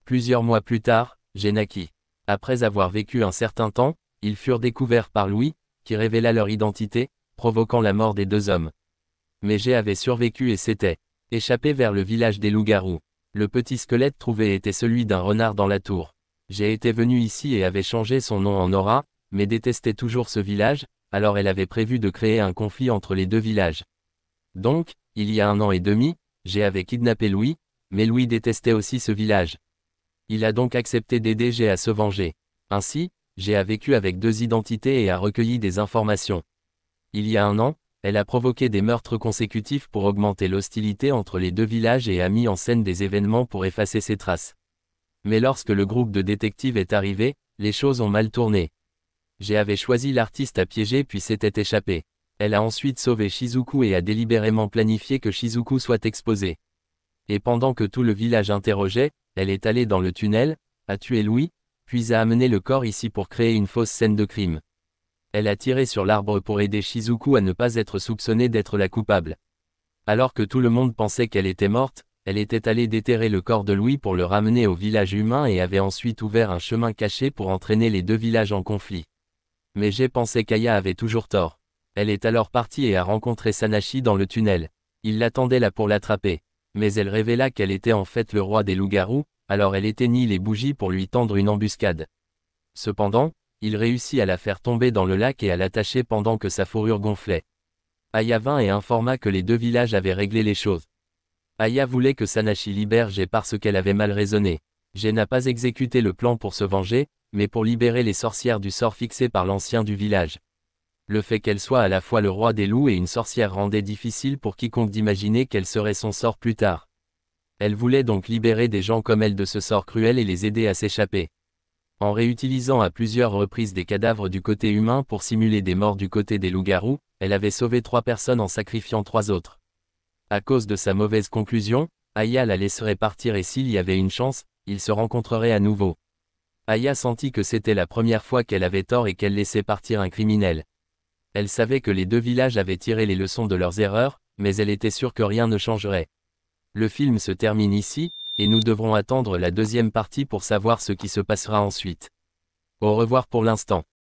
Plusieurs mois plus tard, Jay naquit. Après avoir vécu un certain temps, ils furent découverts par Louis, qui révéla leur identité, provoquant la mort des deux hommes. Mais Jay avait survécu et s'était échappé vers le village des loups-garous. Le petit squelette trouvé était celui d'un renard dans la tour. Jay était venu ici et avait changé son nom en Nora, mais détestait toujours ce village, alors elle avait prévu de créer un conflit entre les deux villages. Donc, il y a 1 an et demi, Jay avait kidnappé Louis, mais Louis détestait aussi ce village. Il a donc accepté d'aider Jay à se venger. Ainsi, Jay a vécu avec 2 identités et a recueilli des informations. Il y a 1 an, elle a provoqué des meurtres consécutifs pour augmenter l'hostilité entre les deux villages et a mis en scène des événements pour effacer ses traces. Mais lorsque le groupe de détectives est arrivé, les choses ont mal tourné. Jay avait choisi l'artiste à piéger puis s'était échappé. Elle a ensuite sauvé Shizuku et a délibérément planifié que Shizuku soit exposé. Et pendant que tout le village interrogeait, elle est allée dans le tunnel, a tué Louis, puis a amené le corps ici pour créer une fausse scène de crime. Elle a tiré sur l'arbre pour aider Shizuku à ne pas être soupçonnée d'être la coupable. Alors que tout le monde pensait qu'elle était morte, elle était allée déterrer le corps de Louis pour le ramener au village humain et avait ensuite ouvert un chemin caché pour entraîner les deux villages en conflit. Mais j'ai pensé qu'Aya avait toujours tort. Elle est alors partie et a rencontré Sanashi dans le tunnel. Il l'attendait là pour l'attraper. Mais elle révéla qu'elle était en fait le roi des loups-garous, alors elle éteignit les bougies pour lui tendre une embuscade. Cependant, il réussit à la faire tomber dans le lac et à l'attacher pendant que sa fourrure gonflait. Aya vint et informa que les deux villages avaient réglé les choses. Aya voulait que Sanashi libère Jay parce qu'elle avait mal raisonné. Jay n'a pas exécuté le plan pour se venger, mais pour libérer les sorcières du sort fixé par l'ancien du village. Le fait qu'elle soit à la fois le roi des loups et une sorcière rendait difficile pour quiconque d'imaginer quel serait son sort plus tard. Elle voulait donc libérer des gens comme elle de ce sort cruel et les aider à s'échapper. En réutilisant à plusieurs reprises des cadavres du côté humain pour simuler des morts du côté des loups-garous, elle avait sauvé 3 personnes en sacrifiant 3 autres. À cause de sa mauvaise conclusion, Aya la laisserait partir et s'il y avait une chance, ils se rencontreraient à nouveau. Aya sentit que c'était la première fois qu'elle avait tort et qu'elle laissait partir un criminel. Elle savait que les deux villages avaient tiré les leçons de leurs erreurs, mais elle était sûre que rien ne changerait. Le film se termine ici, et nous devrons attendre la deuxième partie pour savoir ce qui se passera ensuite. Au revoir pour l'instant.